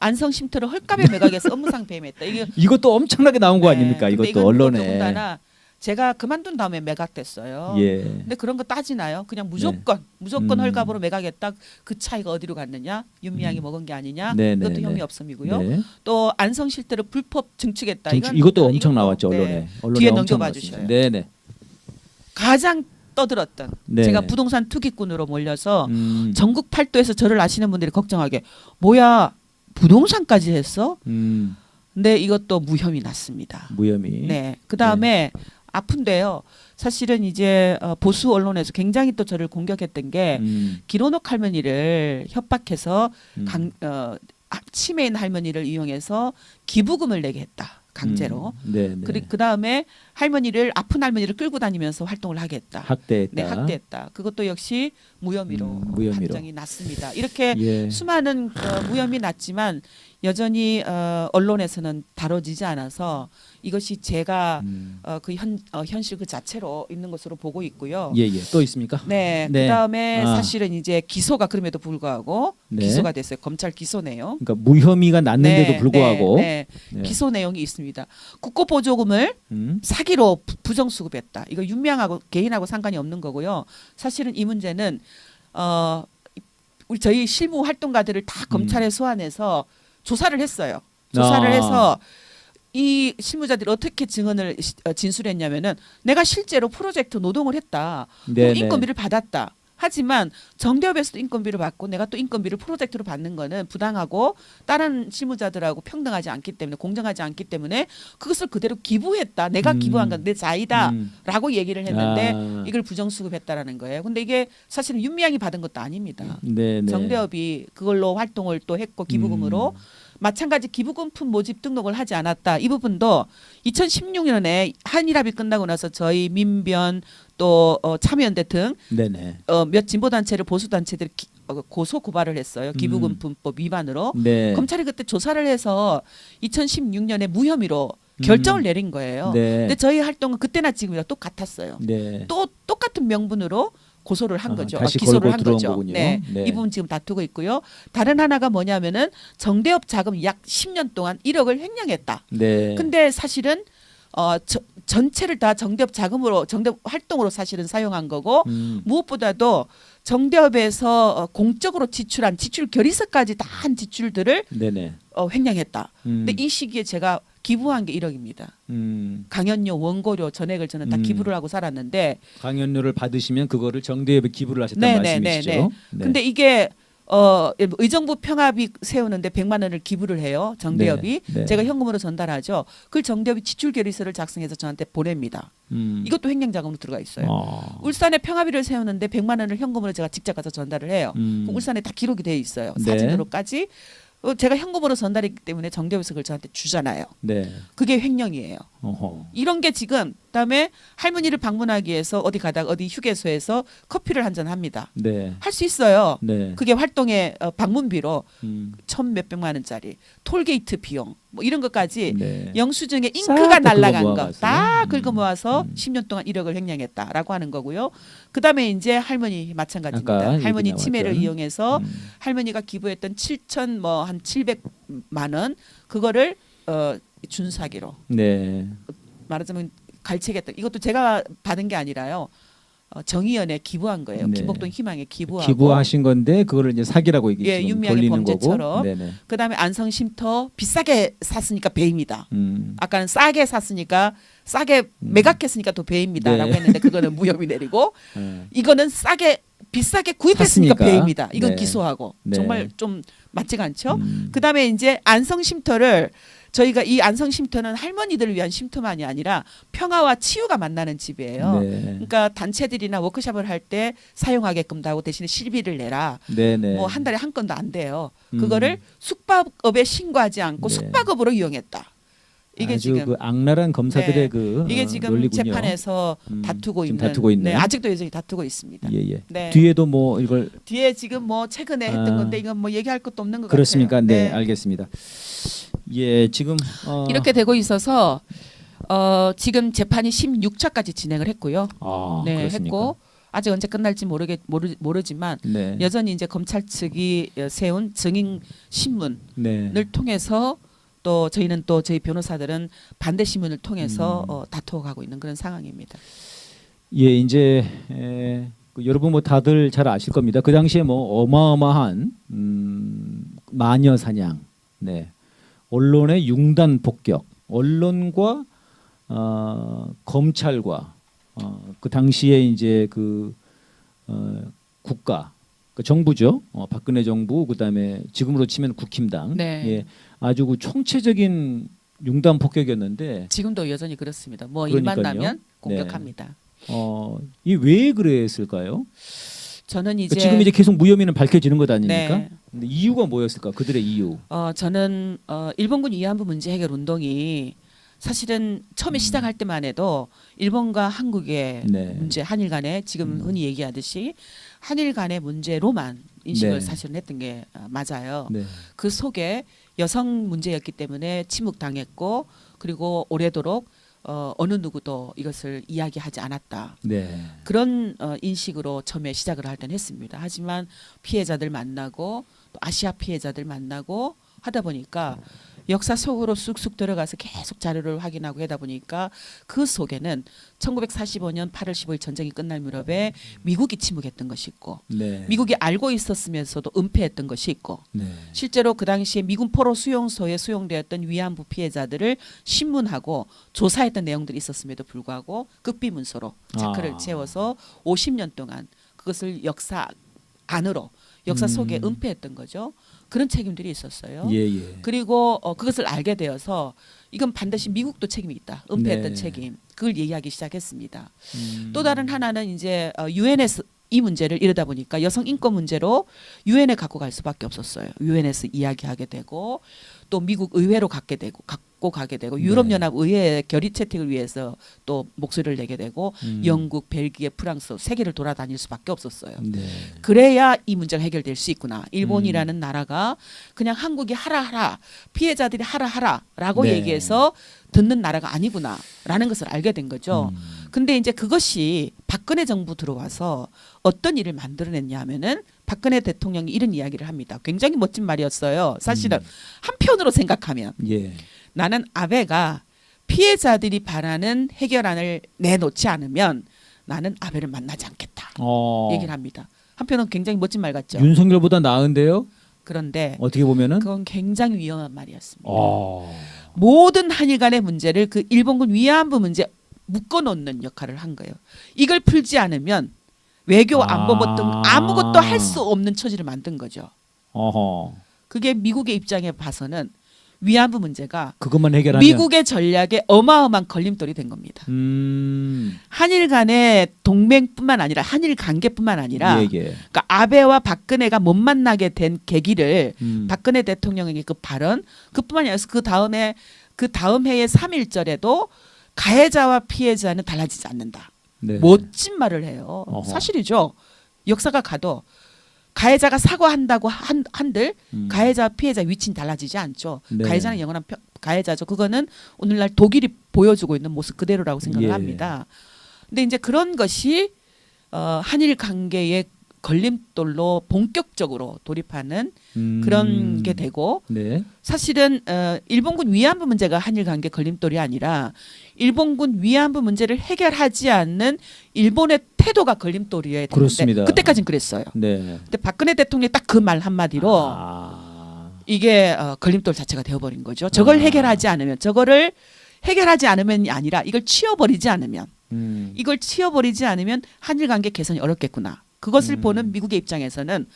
안성 쉼터를 헐값에 매각해서 업무상 배임했다. 이것도 엄청나게 나온 거 아닙니까? 근데 이것도 이건 언론에. 더군다나 제가 그만둔 다음에 매각됐어요. 예. 근데 그런 거 따지나요? 그냥 무조건 헐값으로 매각했다. 그 차이가 어디로 갔느냐? 윤미향이 먹은 게 아니냐? 네, 이것도 네, 혐의 네. 없음이고요. 네. 또 안성 실태를 불법 증축했다. 이것도 엄청 이것도, 나왔죠 언론에. 네. 언론에 뒤에 엄청 넘겨봐 주셔요. 네네. 가장 떠들었던 네. 제가 부동산 투기꾼으로 몰려서 음. 전국 팔도에서 저를 아시는 분들이 걱정하게 뭐야 부동산까지 했어? 근데 이것도 무혐의 났습니다. 무혐의. 네. 그다음에 아픈데요. 사실은 이제 보수 언론에서 굉장히 또 저를 공격했던 게 기론옥 할머니를 협박해서 치매인 할머니를 이용해서 기부금을 내게 했다. 강제로. 네. 그다음에 아픈 할머니를 끌고 다니면서 활동을 하게 했다. 학대했다. 네, 학대했다. 그것도 역시 무혐의로 판정이 났습니다. 이렇게 예. 수많은 무혐의 났지만 여전히 언론에서는 다뤄지지 않아서 이것이 제가 그 현실 그 자체로 있는 것으로 보고 있고요. 예. 또 있습니까? 네. 네. 그다음에 사실은 이제 기소가 그럼에도 불구하고 네. 기소가 됐어요. 검찰 기소 내용. 그러니까 무혐의가 났는데도 불구하고 네. 기소 내용이 있습니다. 국고보조금을 사기로 부정수급했다. 이거 윤미향하고 개인하고 상관이 없는 거고요. 사실은 이 문제는 우리 저희 실무 활동가들을 다 검찰에 소환해서 조사를 했어요. 조사를 해서 이 실무자들이 어떻게 증언을 진술했냐면은 내가 실제로 프로젝트 노동을 했다. 인건비를 받았다. 하지만 정대협에서도 인건비를 받고 내가 또 인건비를 프로젝트로 받는 거는 부당하고 다른 실무자들하고 평등하지 않기 때문에 공정하지 않기 때문에 그것을 그대로 기부했다. 내가 기부한 건 내 자이다라고 얘기를 했는데 이걸 부정수급했다라는 거예요. 근데 이게 사실은 윤미향이 받은 것도 아닙니다. 정대협이 그걸로 활동을 또 했고 기부금으로 마찬가지 기부금품 모집 등록을 하지 않았다. 이 부분도 2016년에 한일합의 끝나고 나서 저희 민변 또 참여연대 등 몇 진보단체를 보수단체들이 고소 고발을 했어요. 기부금품법 위반으로. 네. 검찰이 그때 조사를 해서 2016년에 무혐의로 결정을 내린 거예요. 근데 저희 활동은 그때나 지금이랑 똑같았어요. 또 똑같은 명분으로 고소를 한 거죠. 다시 기소를 한 거죠. 거군요. 네. 이 부분 지금 다투고 있고요. 다른 하나가 뭐냐면은 정대협 자금 약 10년 동안 1억을 횡령했다. 근데 사실은 전체를 다 정대협 자금으로 정대협 활동으로 사실은 사용한 거고 무엇보다도 정대협에서 공적으로 지출한 지출 결의서까지 다 한 지출들을 횡령했다. 근데 이 시기에 제가 기부한 게 1억입니다. 강연료, 원고료, 전액을 저는 다 기부를 하고 살았는데 강연료를 받으시면 그거를 정대협에 기부를 하셨다는 말씀이시죠? 근데 이게 의정부 평화비 세우는데 100만 원을 기부를 해요. 정대협이. 네, 네. 제가 현금으로 전달하죠. 그 정대협이 지출 결의서를 작성해서 저한테 보냅니다. 이것도 횡령자금으로 들어가 있어요. 울산에 평화비를 세우는데 100만 원을 현금으로 제가 직접 가서 전달을 해요. 그럼 울산에 다 기록이 돼 있어요. 네. 사진으로까지. 제가 현금으로 전달했기 때문에 정대협에서 그걸 저한테 주잖아요. 네. 그게 횡령이에요. 어허. 이런 게 지금 그다음에 할머니를 방문하기 위해서 어디 가다가 어디 휴게소에서 커피를 한 잔 합니다. 네. 할 수 있어요. 네. 그게 활동의 방문비로 음. 천 몇백만 원짜리 톨게이트 비용 뭐 이런 것까지 네. 영수증에 싹 잉크가 다 날라간 긁어 거 모아가지고. 다 긁어 모아서 10년 동안 1억을 횡령했다라고 하는 거고요. 그다음에 이제 할머니 마찬가지입니다. 아까 할머니 얘기 치매를 나왔던. 이용해서 할머니가 기부했던 7천 뭐 한 700만 원 그거를 준사기로 네. 말하자면 갈취했던 이것도 제가 받은 게 아니라요. 정의연에 기부한 거예요. 네. 김복동 희망에 기부하고 기부하신 건데 그거를 이제 사기라고 이게 예, 지금 윤미향의 돌리는 범죄처럼. 거고. 네네. 그다음에 안성쉼터 비싸게 샀으니까 배입니다. 아까는 싸게 샀으니까 싸게 매각했으니까 또 배입니다라고 네. 했는데 그거는 무혐의 내리고 네. 이거는 비싸게 구입했으니까 샀으니까. 배입니다. 이건 네. 기소하고 네. 정말 좀 맞지가 않죠. 그다음에 이제 안성쉼터를 저희가 이 안성쉼터는 할머니들을 위한 쉼터만이 아니라 평화와 치유가 만나는 집이에요. 네. 그러니까 단체들이나 워크숍을 할 때 사용하게끔도 하고 대신에 실비를 내라. 네네. 뭐 한 달에 한 건도 안 돼요. 그거를 숙박업에 신고하지 않고 네. 숙박업으로 이용했다. 이게 아주 지금 그 악랄한 검사들의 네. 그 이게 지금 논리군요. 재판에서 다투고 지금 있는, 다투고 있는. 네, 아직도 여전히 다투고 있습니다. 예예. 네. 뒤에도 뭐 이걸 뒤에 지금 뭐 최근에 했던 건데 이건 뭐 얘기할 것도 없는 것 그렇습니까? 같아요. 네, 알겠습니다. 예, 지금 이렇게 되고 있어서 지금 재판이 16차까지 진행을 했고요. 네, 네, 그렇습니까? 했고 아직 언제 끝날지 모르지만 네. 여전히 이제 검찰 측이 세운 증인 신문을 네. 통해서 또 저희는 또 저희 변호사들은 반대 신문을 통해서 다투어가고 있는 그런 상황입니다. 예, 이제 그 여러분 뭐 다들 잘 아실 겁니다. 그 당시에 뭐 어마어마한 마녀 사냥, 네, 언론의 융단 폭격, 언론과 검찰과 그 당시에 이제 그 국가, 그 정부죠, 박근혜 정부, 그다음에 지금으로 치면 국힘당, 네. 예, 아주 그 총체적인 융단 폭격이었는데. 지금도 여전히 그렇습니다. 뭐 일만 그러니까요. 나면 공격합니다. 이 왜 그랬을까요? 저는 이제 지금 이제 계속 무혐의는 밝혀지는 것 아닙니까? 네. 근데 이유가 뭐였을까? 그들의 이유. 저는 일본군 위안부 문제 해결 운동이 사실은 처음에 시작할 때만 해도 일본과 한국의 네. 문제, 한일 간의 지금 흔히 얘기하듯이 한일 간의 문제로만 인식을 네. 사실은 했던 게 맞아요. 네. 그 속에 여성 문제였기 때문에 침묵당했고 그리고 오래도록 어느 누구도 이것을 이야기하지 않았다. 네. 그런 인식으로 처음에 시작을 할 때는 했습니다. 하지만 피해자들 만나고 또 아시아 피해자들 만나고 하다 보니까 역사 속으로 쑥쑥 들어가서 계속 자료를 확인하고 하다 보니까 그 속에는 1945년 8월 15일 전쟁이 끝날 무렵에 미국이 침묵했던 것이 있고 네. 미국이 알고 있었으면서도 은폐했던 것이 있고 네. 실제로 그 당시에 미군 포로 수용소에 수용되었던 위안부 피해자들을 신문하고 조사했던 내용들이 있었음에도 불구하고 극비문서로 자크를 채워서 50년 동안 그것을 역사 안으로 역사 속에 은폐했던 거죠. 그런 책임들이 있었어요. 예, 예. 그리고 그것을 알게 되어서 이건 반드시 미국도 책임이 있다. 은폐했던 네. 책임. 그걸 얘기하기 시작했습니다. 또 다른 하나는 이제 유엔에서 이 문제를 이러다 보니까 여성 인권 문제로 유엔에 갖고 갈 수밖에 없었어요. 유엔에서 이야기하게 되고 또 미국 의회로 갖고 가게 되고 유럽연합 의회 결의 채택을 위해서 또 목소리를 내게 되고 영국, 벨기에, 프랑스 세계를 돌아다닐 수밖에 없었어요. 네. 그래야 이 문제가 해결될 수 있구나. 일본이라는 나라가 그냥 한국이 하라 피해자들이 하라라고 네. 얘기해서 듣는 나라가 아니구나라는 것을 알게 된 거죠. 근데 이제 그것이 박근혜 정부 들어와서 어떤 일을 만들어냈냐 하면은 박근혜 대통령이 이런 이야기를 합니다. 굉장히 멋진 말이었어요. 사실은 한편으로 생각하면 예. 나는 아베가 피해자들이 바라는 해결안을 내놓지 않으면 나는 아베를 만나지 않겠다. 얘기를 합니다. 한편은 굉장히 멋진 말 같죠. 윤석열보다 나은데요? 그런데 어떻게 보면은? 그건 굉장히 위험한 말이었습니다. 어. 모든 한일 간의 문제를 그 일본군 위안부 문제 묶어놓는 역할을 한 거예요. 이걸 풀지 않으면 외교 안보 등 아무것도 할 수 없는 처지를 만든 거죠. 어허. 그게 미국의 입장에 봐서는 위안부 문제가 그것만 해결하면 미국의 전략에 어마어마한 걸림돌이 된 겁니다. 한일 간의 동맹뿐만 아니라 한일 관계뿐만 아니라 예, 예. 그러니까 아베와 박근혜가 못 만나게 된 계기를 박근혜 대통령의 그 발언 그뿐만이 아니라 그 다음 해의 3.1절에도 가해자와 피해자는 달라지지 않는다. 네. 멋진 말을 해요. 어허. 사실이죠. 역사가 가도 가해자가 사과한다고 한들 가해자와 피해자 위치는 달라지지 않죠. 네. 가해자는 영원한 가해자죠. 그거는 오늘날 독일이 보여주고 있는 모습 그대로라고 생각을 예. 합니다. 근데 이제 그런 것이 한일 관계의 걸림돌로 본격적으로 돌입하는 그런 게 되고 네. 사실은 일본군 위안부 문제가 한일 관계 걸림돌이 아니라 일본군 위안부 문제를 해결하지 않는 일본의 태도가 걸림돌이어야 되는데 그렇습니다. 그때까지는 그랬어요. 네. 근데 박근혜 대통령이 딱 그 말 한마디로 아. 이게 걸림돌 자체가 되어버린 거죠. 저걸 해결하지 않으면 저거를 해결하지 않으면이 아니라 이걸 치워버리지 않으면 이걸 치워버리지 않으면 한일 관계 개선이 어렵겠구나. 그것을 보는 미국의 입장에서는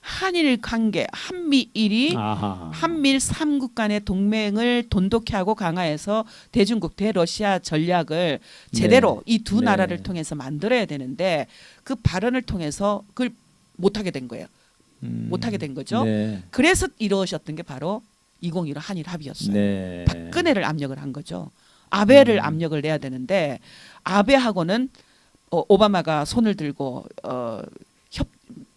한일 관계, 한미일이 아하. 한밀 3국 간의 동맹을 돈독히 하고 강화해서 대중국 대러시아 전략을 제대로 이 두 네. 나라를 통해서 만들어야 되는데 그 발언을 통해서 그걸 못하게 된 거예요. 못하게 된 거죠. 네. 그래서 이루어졌던 게 바로 2015 한일 합의였어요. 네. 박근혜를 압력을 한 거죠. 아베를 압력을 내야 되는데 아베하고는 오바마가 손을 들고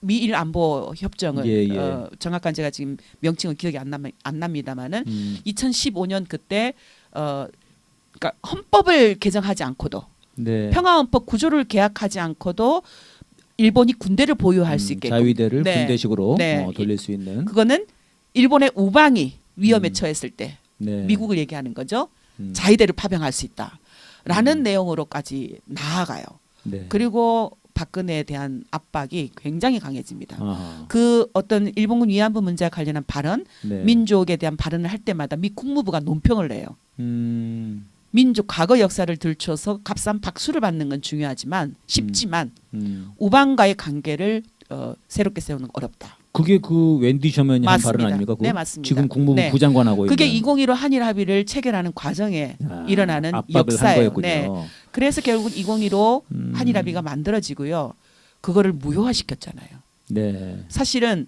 미일 안보 협정을 예, 예. 정확한 제가 지금 명칭은 기억이 안 납니다만은 2015년 그때 그러니까 헌법을 개정하지 않고도 네. 평화헌법 구조를 계약하지 않고도 일본이 군대를 보유할 수 있게 자위대를 네. 군대식으로 네. 돌릴 수 있는. 그거는 일본의 우방이 위험에 처했을 때 네. 미국을 얘기하는 거죠. 자위대를 파병할 수 있다라는 내용으로까지 나아가요. 네. 그리고 박근혜에 대한 압박이 굉장히 강해집니다. 아하. 그 어떤 일본군 위안부 문제와 관련한 발언, 네. 민족에 대한 발언을 할 때마다 미 국무부가 논평을 해요. 음. 민족 과거 역사를 들춰서 값싼 박수를 받는 건 중요하지만 쉽지만 우방과의 관계를 새롭게 세우는 건 어렵다. 그게 그 웬디 셔먼이 한 맞습니다. 발언 아닙니까? 그거? 네, 맞습니다. 지금 국무부 네. 부장관하고 그게 있는 2015 한일 합의를 체결하는 과정에 일어나는 압박을 한 역사예요. 거였군요. 네. 그래서 결국 2015 한일 합의가 만들어지고요. 그거를 무효화시켰잖아요. 네. 사실은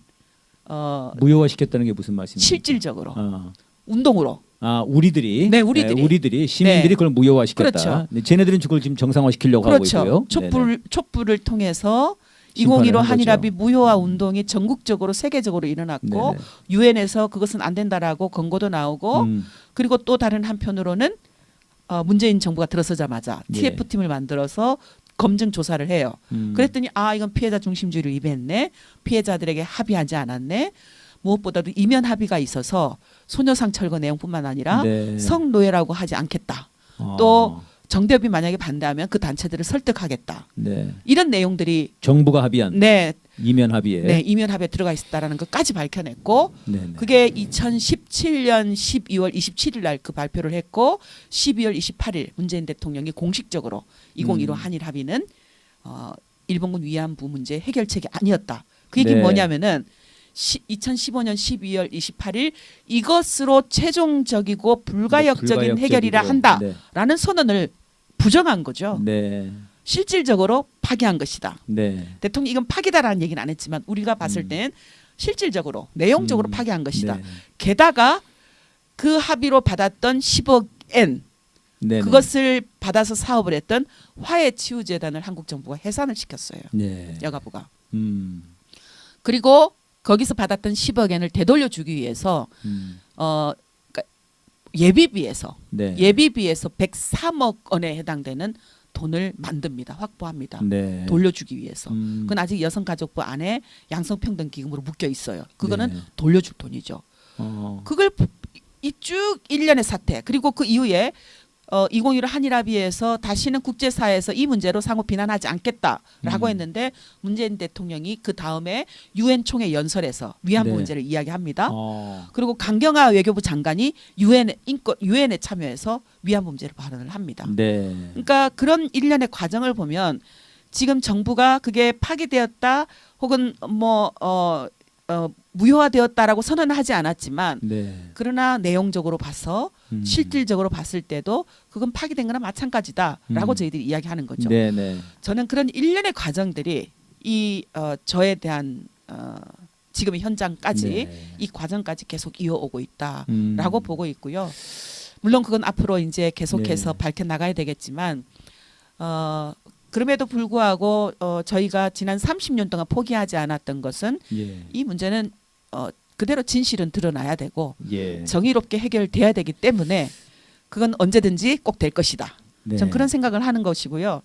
무효화시켰다는 게 무슨 말씀입니까? 실질적으로 아. 운동으로 우리들이 네, 우리들이. 시민들이 네. 그걸 무효화시켰다. 그렇죠. 네, 쟤네들은 그걸 지금 정상화시키려고 그렇죠. 하고 있고요. 촛불을 통해서 심판을 2015 한 한일 거죠. 합의 무효화 운동이 전국적으로 세계적으로 일어났고 네네. 유엔에서 그것은 안 된다라고 권고도 나오고 그리고 또 다른 한편으로는 문재인 정부가 들어서자마자 예. TF팀을 만들어서 검증 조사를 해요. 그랬더니 이건 피해자 중심주의를 위배했네. 피해자들에게 합의하지 않았네. 무엇보다도 이면 합의가 있어서 소녀상 철거 내용뿐만 아니라 네. 성노예라고 하지 않겠다. 또 정대협이 만약에 반대하면 그 단체들을 설득하겠다. 네. 이런 내용들이 정부가 합의한 네, 이면 합의에 네 이면 합의에 들어가 있다라는 것까지 밝혀냈고 네네. 그게 2017년 12월 27일 날 그 발표를 했고 12월 28일 문재인 대통령이 공식적으로 2015 한일 합의는 일본군 위안부 문제 해결책이 아니었다. 그 얘기는 네. 뭐냐면은 2015년 12월 28일 이것으로 최종적이고 불가역적인 해결이라 한다라는 선언을 부정한 거죠. 네. 실질적으로 파기한 것이다. 네. 대통령이 이건 파기다라는 얘기는 안 했지만 우리가 봤을 땐 실질적으로 내용적으로 파기한 것이다. 네. 게다가 그 합의로 받았던 10억 엔 네네. 그것을 받아서 사업을 했던 화해치유재단을 한국 정부가 해산을 시켰어요. 네. 여가부가. 그리고 거기서 받았던 10억 엔을 되돌려주기 위해서 그러니까 예비비에서 네. 예비비에서 103억 원에 해당되는 돈을 만듭니다. 확보합니다. 네. 돌려주기 위해서. 그건 아직 여성가족부 안에 양성평등기금으로 묶여 있어요. 그거는 네. 돌려줄 돈이죠. 그걸 이 쭉 일련의 사태 그리고 그 이후에 2015 한일합의에서 다시는 국제사회에서 이 문제로 상호 비난하지 않겠다라고 했는데 문재인 대통령이 그 다음에 유엔 총회 연설에서 위안부 네. 문제를 이야기합니다. 그리고 강경화 외교부 장관이 유엔에 참여해서 위안부 문제를 발언을 합니다. 네. 그러니까 그런 일련의 과정을 보면 지금 정부가 그게 파기되었다 혹은 무효화되었다라고 선언하지 않았지만 네. 그러나 내용적으로 봐서 실질적으로 봤을 때도 그건 파기된 거나 마찬가지다라고 저희들이 이야기하는 거죠. 네, 네. 저는 그런 일련의 과정들이 이 저에 대한 지금의 현장까지 네. 이 과정까지 계속 이어오고 있다라고 보고 있고요. 물론 그건 앞으로 이제 계속해서 네. 밝혀 나가야 되겠지만 그럼에도 불구하고 저희가 지난 30년 동안 포기하지 않았던 것은 예. 이 문제는 그대로 진실은 드러나야 되고 예. 정의롭게 해결돼야 되기 때문에 그건 언제든지 꼭 될 것이다. 네. 전 그런 생각을 하는 것이고요.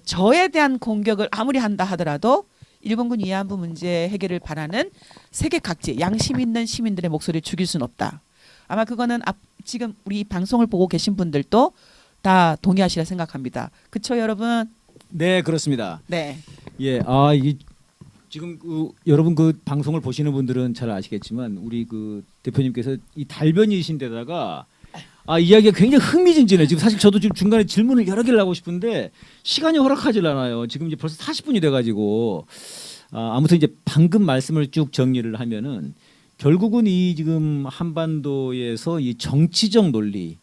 저에 대한 공격을 아무리 한다 하더라도 일본군 위안부 문제 해결을 바라는 세계 각지 양심 있는 시민들의 목소리를 죽일 수는 없다. 아마 그거는 지금 우리 이 방송을 보고 계신 분들도 다 동의하시라 생각합니다. 그렇죠, 여러분? 네, 그렇습니다. 네. 예, 이 지금 여러분 그 방송을 보시는 분들은 잘 아시겠지만 우리 그 대표님께서 이 달변이신데다가 이야기가 굉장히 흥미진진해. 지금 사실 저도 지금 중간에 질문을 여러 개를 하고 싶은데 시간이 허락하질 않아요. 지금 이제 벌써 40분이 돼가지고 아무튼 이제 방금 말씀을 쭉 정리를 하면은 결국은 이 지금 한반도에서 이 정치적 논리,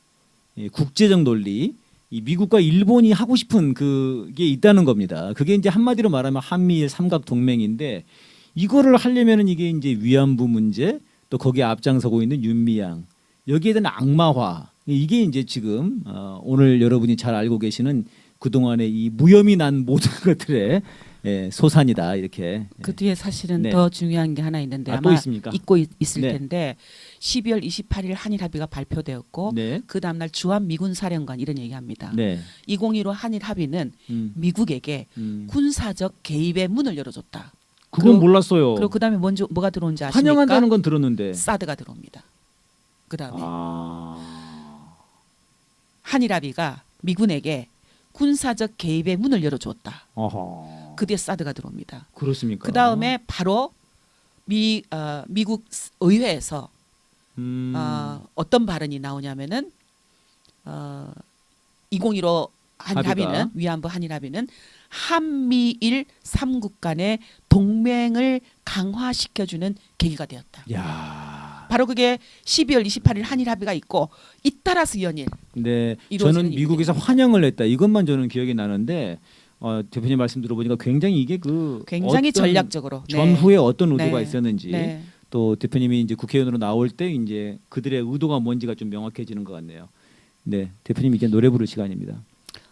국제적 논리, 이 미국과 일본이 하고 싶은 그게 있다는 겁니다. 그게 이제 한마디로 말하면 한미일 삼각 동맹인데 이거를 하려면은 이게 이제 위안부 문제 또 거기에 앞장서고 있는 윤미향 여기에 대한 악마화 이게 이제 지금 오늘 여러분이 잘 알고 계시는 그동안의 이 무혐의 난 모든 것들의 소산이다 이렇게. 그 뒤에 사실은 네. 더 중요한 게 하나 있는데 또 아마 있습니까? 잊고 있을 네. 텐데 12월 28일 한일 합의가 발표되었고 네. 그 다음날 주한 미군 사령관 이런 얘기합니다. 네. 2015 한일 합의는 미국에게 음. 군사적 개입의 문을 열어줬다. 그건 그리고- 몰랐어요. 그리고 그 다음에 뭐가 들어온지 아십니까? 환영한다는 건 들었는데. 사드가 들어옵니다. 그 다음에 아. 한일 합의가 미군에게 군사적 개입의 문을 열어주었다. 어허. 그 뒤에 사드가 들어옵니다. 그렇습니까? 그 다음에 바로 미국 의회에서 어떤 발언이 나오냐면은 2015 한일 합의가. 합의는 위안부 한일 합의는 한미일 3국 간의 동맹을 강화시켜주는 계기가 되었다. 야. 바로 그게 12월 28일 한일 합의가 있고 잇따라서 연일 네. 이루어지는 저는 미국에서 일입니다. 환영을 했다. 이것만 저는 기억이 나는데 대표님 말씀 들어보니까 굉장히 이게 굉장히 어떤 전략적으로 전후에 어떤 의도가 네. 있었는지 네. 또 대표님이 이제 국회의원으로 나올 때 이제 그들의 의도가 뭔지가 좀 명확해지는 것 같네요. 네, 대표님 이제 노래 부를 시간입니다.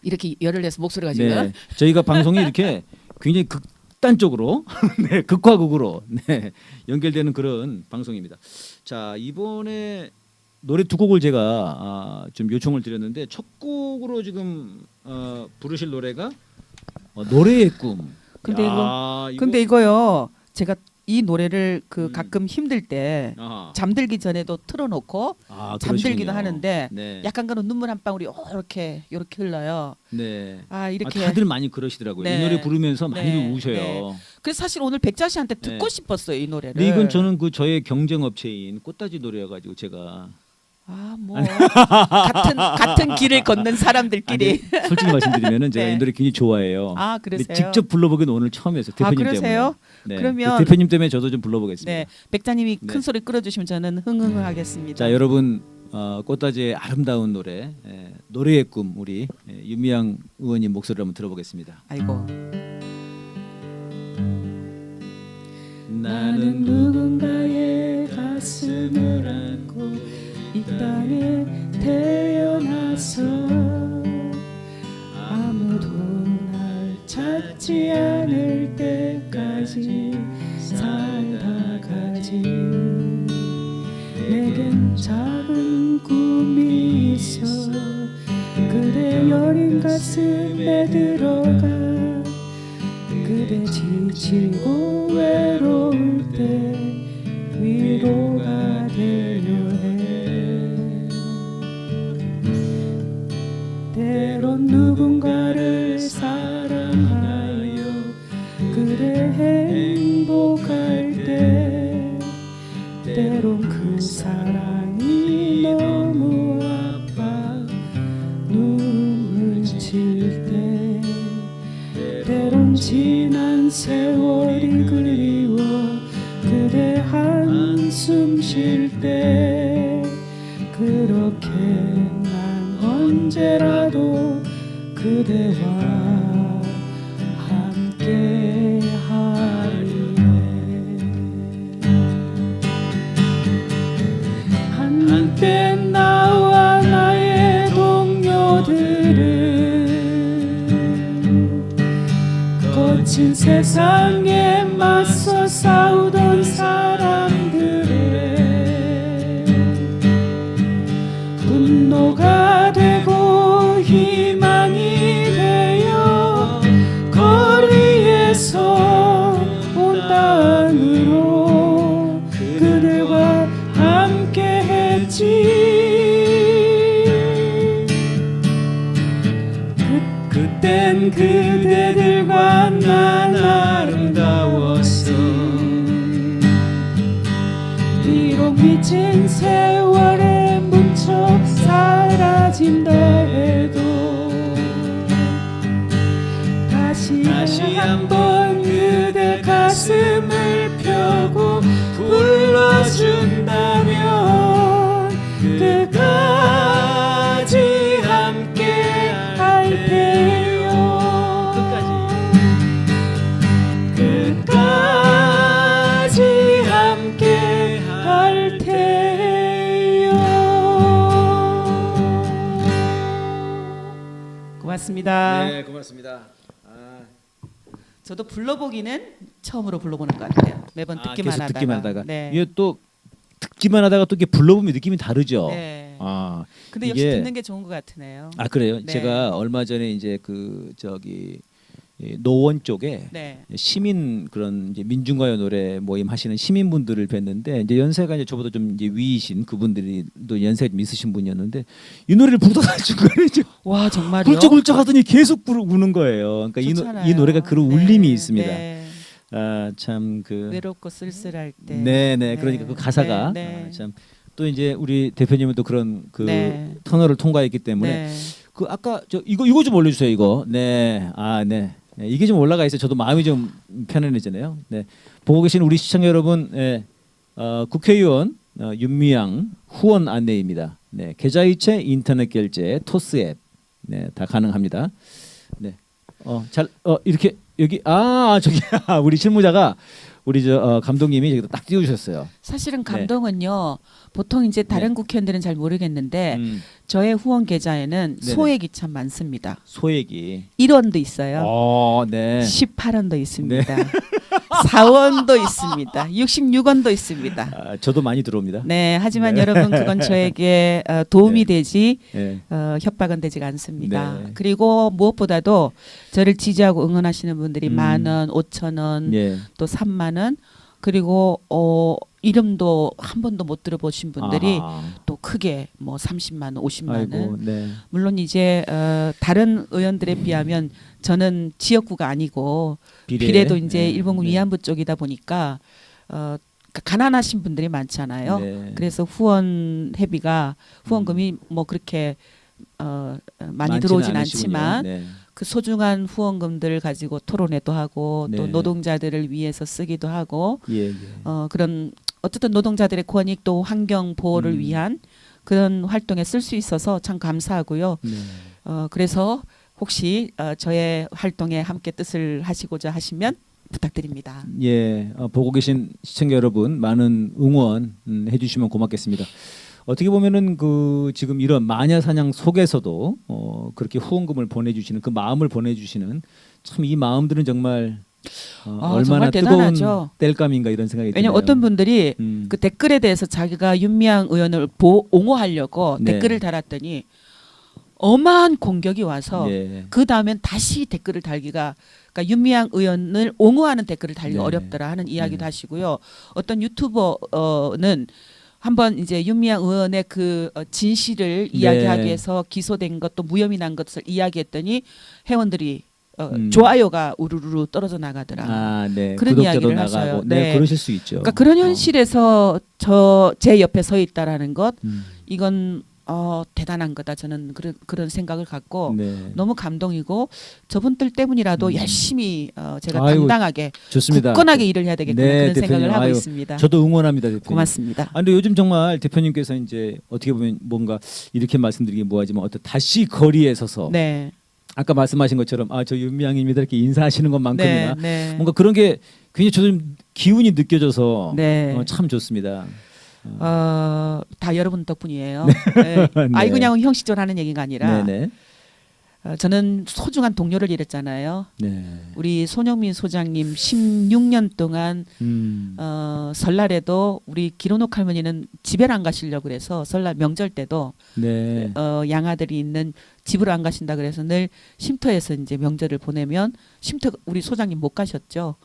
이렇게 열을 내서 목소리가 지금 네, 저희가 방송이 이렇게 굉장히 극단적으로, 네, 극과극으로 네, 연결되는 그런 방송입니다. 자, 이번에 노래 두 곡을 제가 좀 요청을 드렸는데 첫 곡으로 지금 부르실 노래가 노래의 꿈. 근데 야, 근데 이거요. 제가 이 노래를 음. 가끔 힘들 때 아하. 잠들기 전에도 틀어놓고 잠들기도 그러시군요. 하는데 네. 약간 그런 눈물 한 방울이 이렇게 흘러요. 네. 이렇게. 다들 많이 그러시더라고요. 네. 이 노래 부르면서 많이 네. 우셔요. 네. 그래서 사실 오늘 백자 씨한테 듣고 네. 싶었어요 이 노래를. 근데 이건 저는 그 저의 경쟁 업체인 꽃다지 노래여가지고 제가 같은 길을 걷는 사람들끼리. 아니, 솔직히 말씀드리면은 제가 네. 이 노래 굉장히 좋아해요. 그러세요? 근데 직접 불러보기는 오늘 처음이었어요. 대표님 그러세요? 때문에. 네. 그러면- 대표님 때문에 저도 좀 불러보겠습니다. 네, 백자님이 네. 큰 소리 끌어주시면 저는 흥흥하겠습니다. 자, 여러분 꽃다지의 아름다운 노래 노래의 꿈 우리 윤미향 의원님 목소리를 한번 들어보겠습니다. 아이고. 나는 누군가의 가슴을 안고 이 땅에 태어나서 아무도 날 찾지 않을 때까지 살다 가지. 내겐 작은 꿈이 있어 그대 여린 가슴에 들어가 그대 지치고 외로울 때 위로가 되려 해. 때론 누군가를 사랑하여 그대 행복할 때 때론 그 사랑이 너무 아파 눈물 칠 때 때론 지난 세월이 그리워 그대 부르실 때 그렇게 난 언제라도 그대와 함께 하리에. 한때 나와 나의 동료들은 거친 세상에 맞서 싸우던 사람들의 분노가 되고 희망이 되어 거리에서 온 땅으로 그들과 함께 했지. 그땐 그대들과 난 아름다웠어. 비록 미친 세월에 뭉쳐 사라진다 해도 다시 한번 그대 가슴을 펴고 불러준다면 끝까지 함께 할 테요. 끝까지 함께 할 테요. 고맙습니다. 네, 고맙습니다. 저도 불러보기는 처음으로 불러보는 것 같아요. 매번 듣기만 계속 하다가. 듣기만 하다가 네. 이게 또 듣기만 하다가 또 이게 불러보면 느낌이 다르죠. 네. 이게- 근데 역시 듣는 게 좋은 것 같으네요. 그래요. 네. 제가 얼마 전에 이제 그 저기 이 노원 쪽에 네. 시민 그런 이제 민중가요 노래 모임 하시는 시민분들을 뵀는데 이제 연세가 이제 저보다 좀 이제 위이신 그분들이 또 연세가 좀 있으신 분이었는데 이 노래를 부르다가 중간에 이제 와 정말요? 훌쩍훌쩍 하더니 계속 우는 거예요. 그러니까 좋잖아요. 이 노래가 그런 네. 울림이 있습니다. 네. 참 그 외롭고 쓸쓸할 때. 네네 그러니까 그 가사가 네. 네. 참 또 이제 우리 대표님은 또 그런 그 네. 터널을 통과했기 때문에 네. 그 아까 저 이거 좀 올려주세요 이거 네 이게 좀 올라가 있어요. 저도 마음이 좀 편안해지네요. 네 보고 계신 우리 시청자 여러분 국회의원 윤미향 후원 안내입니다. 네 계좌이체 인터넷 결제 토스 앱 다 가능합니다. 이렇게 여기 저기 우리 실무자가 우리 감독님이 여기다 딱 띄워주셨어요. 사실은 감동은요. 보통 이제 다른 국회의원들은 잘 모르겠는데 저의 후원 계좌에는 네네. 소액이 참 많습니다. 소액이 1원도 있어요. 네. 18원도 있습니다. 4원도 있습니다. 66원도 있습니다. 저도 많이 들어옵니다. 네, 하지만 여러분 그건 저에게 도움이 네. 되지 네. 협박은 되지가 않습니다. 네. 그리고 무엇보다도 저를 지지하고 응원하시는 분들이 10,000원, 5,000원, 예. 또 3만 원, 그리고 이름도 한 번도 못 들어보신 분들이 또 크게 뭐 30만 원, 50만 원. 아이고, 네. 물론 이제 다른 의원들에 비하면 저는 지역구가 아니고 비례도 이제 일본군 위안부 쪽이다 보니까 가난하신 분들이 많잖아요. 네. 그래서 후원금이 뭐 그렇게 많이 많지는 들어오진 않으시군요. 않지만 네. 그 소중한 후원금들을 가지고 토론회도 하고 또 네. 노동자들을 위해서 쓰기도 하고 예. 그런 어쨌든 노동자들의 권익 또 환경 보호를 위한 그런 활동에 쓸 수 있어서 참 감사하고요. 네. 그래서 혹시 저의 활동에 함께 뜻을 하시고자 하시면 부탁드립니다. 예, 보고 계신 시청자 여러분 많은 응원 해주시면 고맙겠습니다. 어떻게 보면은 그 지금 이런 마녀 사냥 속에서도 그렇게 후원금을 보내주시는 그 마음을 보내주시는 참 이 마음들은 정말 얼마나 정말 뜨거운 대단하죠. 뗄감인가 이런 생각이 드네요. 왜냐면 어떤 분들이 그 댓글에 대해서 자기가 윤미향 의원을 옹호하려고 네. 댓글을 달았더니 어마한 공격이 와서 예. 그 다음엔 다시 댓글을 달기가 그러니까 윤미향 의원을 옹호하는 댓글을 달기가 네. 어렵더라 하는 이야기도 하시고요. 어떤 유튜버는 한번 이제 윤미향 의원의 그 진실을 이야기하기 위해서 기소된 것도 무혐의 난 것을 이야기했더니 회원들이 좋아요가 우르르 떨어져 나가더라. 네. 그런 구독자도 이야기를 나가고 하셔요. 네, 네. 그러실 수 있죠. 그러니까 그런 현실에서 제 옆에 서 있다라는 것 이건 대단한 거다. 저는 그런 생각을 갖고 네. 너무 감동이고 저분들 때문이라도 열심히 제가 아이고, 당당하게 좋습니다. 굳건하게 일을 해야 되겠구나 네, 그런 대표님. 생각을 하고 아유, 있습니다. 저도 응원합니다, 대표님. 고맙습니다. 아, 근데 요즘 정말 대표님께서 이제 어떻게 보면 뭔가 이렇게 말씀드리기 뭐하지만 어떤 다시 거리에 서서 네. 아까 말씀하신 것처럼 저 윤미향입니다 이렇게 인사하시는 것만큼이나 네, 네. 뭔가 그런 게 굉장히 저도 좀 기운이 느껴져서 네. 참 좋습니다. 다 여러분 덕분이에요. 네. 아이 그냥 형식적으로 하는 얘기가 아니라 네네. 저는 소중한 동료를 잃었잖아요. 네. 우리 손영민 소장님 16년 동안 설날에도 우리 기론옥 할머니는 집에를 안 가시려고 그래서 설날 명절 때도 네. 양아들이 있는 집으로 안 가신다 그래서 늘 쉼터에서 이제 명절을 보내면 쉼터 우리 소장님 못 가셨죠.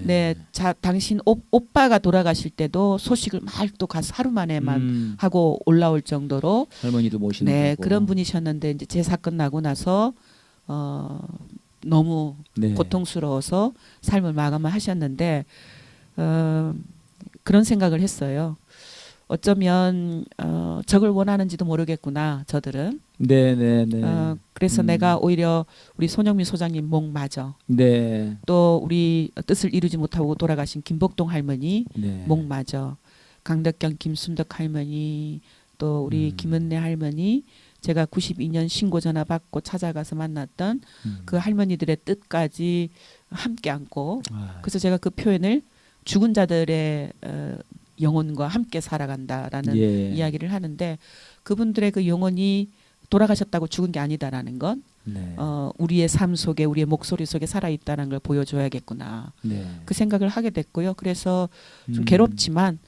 네, 당신 오빠가 돌아가실 때도 소식을 막 또 가서 하루 만에만 하고 올라올 정도로 할머니도 모시는 네 거고. 그런 분이셨는데 이제 제 사건 나고 나서 너무 네. 고통스러워서 삶을 마감을 하셨는데 그런 생각을 했어요. 어쩌면 적을 원하는지도 모르겠구나 저들은. 네네네. 그래서 내가 오히려 우리 손영민 소장님 목 맞아. 네. 또 우리 뜻을 이루지 못하고 돌아가신 김복동 할머니 네. 목 맞아. 강덕경 김순덕 할머니 또 우리 김은래 할머니 제가 92년 신고 전화 받고 찾아가서 만났던 그 할머니들의 뜻까지 함께 안고 그래서 제가 그 표현을 죽은 자들의 영혼과 함께 살아간다라는 예. 이야기를 하는데 그분들의 그 영혼이 돌아가셨다고 죽은 게 아니다라는 건 네. 우리의 삶 속에 우리의 목소리 속에 살아있다는 걸 보여줘야겠구나 네. 그 생각을 하게 됐고요. 그래서 좀 괴롭지만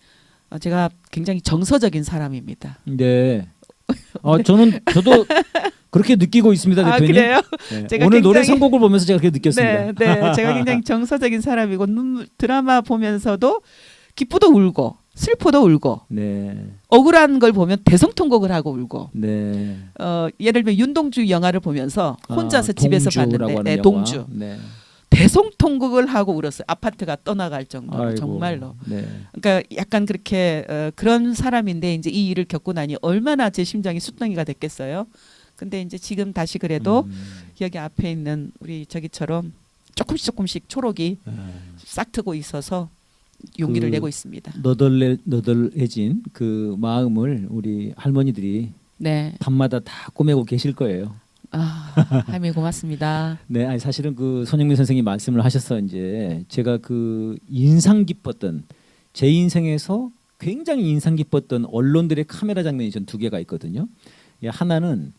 제가 굉장히 정서적인 사람입니다. 네. 저도 그렇게 느끼고 있습니다, 대표님. 그래요? 네. 제가 오늘 노래 굉장히- 선곡을 보면서 제가 그렇게 느꼈습니다. 네, 네. 제가 굉장히 정서적인 사람이고 드라마 보면서도 기쁘도 울고 슬퍼도 울고 네. 억울한 걸 보면 대성통곡을 하고 울고 네. 예를 들면 윤동주 영화를 보면서 혼자서 집에서 동주라고 봤는데 하는 네, 영화. 동주 네. 대성통곡을 하고 울었어요. 아파트가 떠나갈 정도로 아이고. 정말로. 네. 그러니까 약간 그렇게 그런 사람인데 이제 이 일을 겪고 나니 얼마나 제 심장이 숫덩이가 됐겠어요. 근데 이제 지금 다시 그래도 여기 앞에 있는 우리 저기처럼 조금씩 초록이 싹 트고 있어서 용기를 내고 있습니다. 너덜해진 그 마음을 우리 할머니들이 네. 밤마다 다 꼬매고 계실 거예요. 할머니 고맙습니다. 네, 아니 사실은 그 손영민 선생님 말씀을 하셔서 이제 제가 그 인상 깊었던 제 인생에서 굉장히 인상 깊었던 언론들의 카메라 장면이 전 두 개가 있거든요. 하나는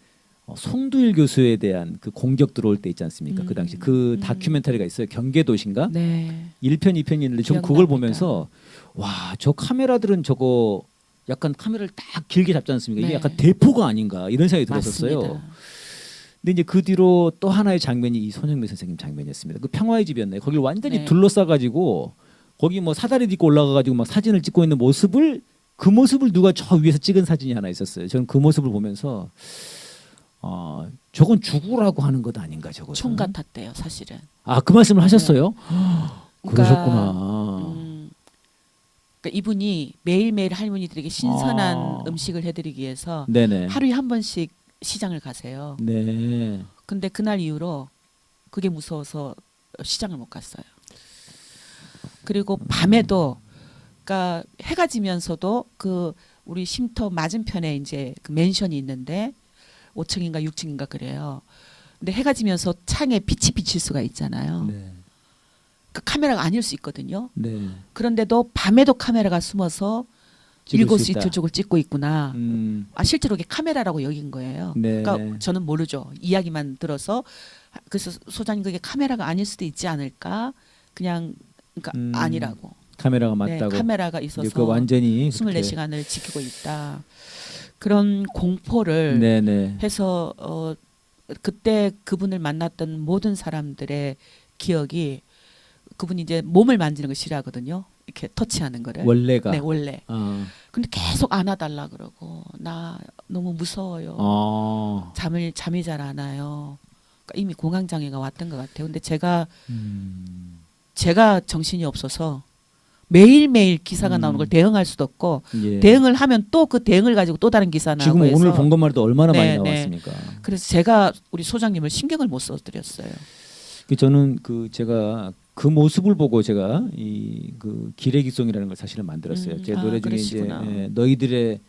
송두일 교수에 대한 그 공격 들어올 때 있지 않습니까? 그 당시 그 다큐멘터리가 있어요. 경계도시인가? 네. 1편, 2편이 있는데 전 그걸 보면서 와, 저 카메라들은 저거 약간 카메라를 딱 길게 잡지 않습니까? 이게 네. 약간 대포가 아닌가 이런 생각이 들었었어요. 맞습니다. 근데 이제 그 뒤로 또 하나의 장면이 이 손영민 선생님 장면이었습니다. 그 평화의 집이었나요? 거기를 완전히 네. 둘러싸가지고 거기 뭐 사다리 딛고 올라가가지고 막 사진을 찍고 있는 모습을 그 모습을 누가 저 위에서 찍은 사진이 하나 있었어요. 저는 그 모습을 보면서 저건 죽으라고 하는 것 아닌가 저거. 총 같았대요, 사실은. 그 말씀을 하셨어요? 그러니까, 그러셨구나. 그러니까 이분이 매일매일 할머니들에게 신선한 음식을 해드리기 위해서 네네. 하루에 한 번씩 시장을 가세요. 네. 근데 그날 이후로 그게 무서워서 시장을 못 갔어요. 그리고 밤에도 그러니까 해가 지면서도 그 우리 쉼터 맞은편에 이제 그 맨션이 있는데 5층인가 6층인가 그래요. 근데 해가 지면서 창에 빛이 비칠 수가 있잖아요. 네. 그 카메라가 아닐 수 있거든요. 네. 그런데도 밤에도 카메라가 숨어서 찍을 수 이곳이 있다. 저쪽을 찍고 있구나. 실제로 이게 카메라라고 여긴 거예요. 네. 그러니까 저는 모르죠. 이야기만 들어서 그래서 소장님 그게 카메라가 아닐 수도 있지 않을까? 그냥 그러니까 아니라고. 카메라가 네, 맞다고. 카메라가 있어서 그 완전히 24시간을 지키고 있다. 그런 공포를 네네. 해서 그때 그분을 만났던 모든 사람들의 기억이 그분이 이제 몸을 만지는 걸 싫어하거든요. 이렇게 터치하는 거를. 원래가. 네, 원래. 근데 계속 안아달라 그러고 나 너무 무서워요. 잠이 잘 안 와요. 그러니까 이미 공황 장애가 왔던 것 같아요. 근데 제가 정신이 없어서 매일매일 기사가 나오는 걸 대응할 수도 없고 예. 대응을 하면 또 그 대응을 가지고 또 다른 기사 나오고 지금 해서 오늘 본 것만 해도 얼마나 많이 네, 나왔습니까? 그래서 제가 우리 소장님을 신경을 못 써드렸어요. 저는 제가 그 모습을 보고 제가 그 기레기송이라는 걸 사실은 만들었어요. 제 노래 중에 그러시구나. 이제 너희들의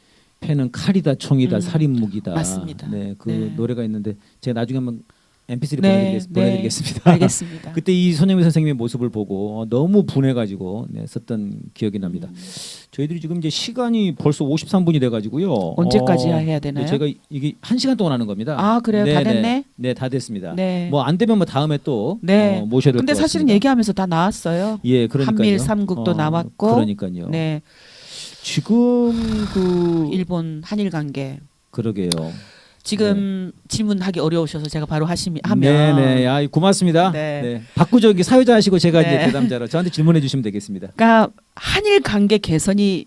패는 칼이다, 총이다, 살인 무기다. 맞습니다. 네, 그 네. 노래가 있는데 제가 나중에 한번 MP3 네, 보내드리겠습니다. 알겠습니다. 그때 이 손영미 선생님의 모습을 보고 너무 분해가지고 썼던 기억이 납니다. 저희들이 지금 이제 시간이 벌써 53분이 돼가지고요. 언제까지 해야 되나요? 제가 이게 1시간 동안 하는 겁니다. 아 그래요? 다 됐네? 네, 다 됐습니다. 네. 뭐 안 되면 뭐 다음에 또 네. 모셔야 될 것 같습니다. 근데 사실은 얘기하면서 다 나왔어요. 예, 그러니까요. 한미일 삼국도 나왔고, 그러니까요. 네, 지금 일본 한일 관계. 그러게요. 지금 질문하기 어려우셔서 제가 바로 하면 네네, 아 고맙습니다. 네. 네. 바꾸죠. 사회자 하시고 제가 네. 이제 대담자로 저한테 질문해 주시면 되겠습니다. 그러니까 한일 관계 개선이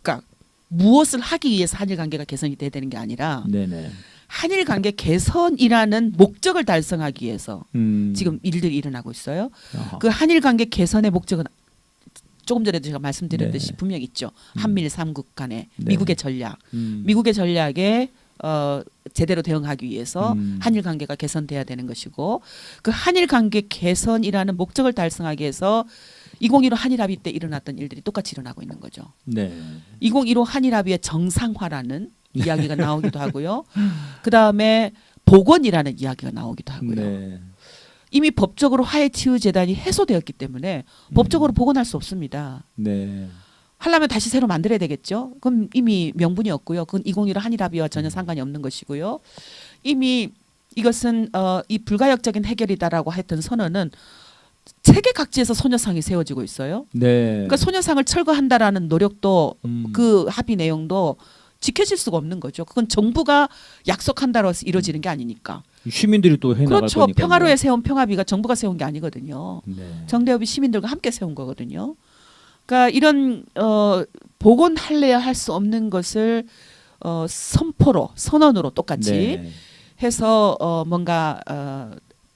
그러니까 무엇을 하기 위해서 한일 관계가 개선이 돼야 되는 게 아니라 네네. 한일 관계 개선이라는 목적을 달성하기 위해서 지금 지금 일들이 일어나고 있어요. 아하. 그 한일 관계 개선의 목적은 조금 전에도 제가 말씀드렸듯이 네. 분명 있죠. 한미일 삼국 간의 네. 미국의 전략, 미국의 전략에 제대로 대응하기 위해서 한일 관계가 개선돼야 되는 것이고 그 한일 관계 개선이라는 목적을 달성하기 위해서 2015 한일 합의 때 일어났던 일들이 똑같이 일어나고 있는 거죠. 네. 2015 한일 합의의 정상화라는 이야기가 나오기도 하고요. 그 다음에 복원이라는 이야기가 나오기도 하고요. 네. 이미 법적으로 화해치유재단이 해소되었기 때문에 법적으로 복원할 수 없습니다. 네. 하려면 다시 새로 만들어야 되겠죠. 그럼 이미 명분이 없고요. 그건 2015 한일 합의와 전혀 상관이 없는 것이고요. 이미 이것은 이 불가역적인 해결이다라고 했던 선언은 세계 각지에서 소녀상이 세워지고 있어요. 네. 그러니까 소녀상을 철거한다라는 노력도 그 합의 내용도 지켜질 수가 없는 거죠. 그건 정부가 약속한다고 해서 이루어지는 게 아니니까. 시민들이 또 해나갈 그렇죠. 거니까요. 평화로에 세운 평화비가 정부가 세운 게 아니거든요. 네. 정대협이 시민들과 함께 세운 거거든요. 그러니까 이런 복원할래야 할 수 없는 것을 선포로 선언으로 똑같이 네. 해서 뭔가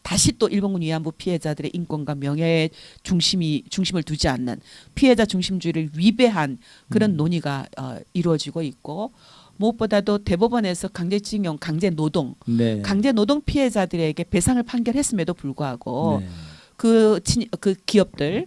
다시 또 일본군 위안부 피해자들의 인권과 명예에 중심을 두지 않는 피해자 중심주의를 위배한 그런 논의가 이루어지고 있고 무엇보다도 대법원에서 강제징용, 강제노동, 네. 강제노동 피해자들에게 배상을 판결했음에도 불구하고 네. 그 기업들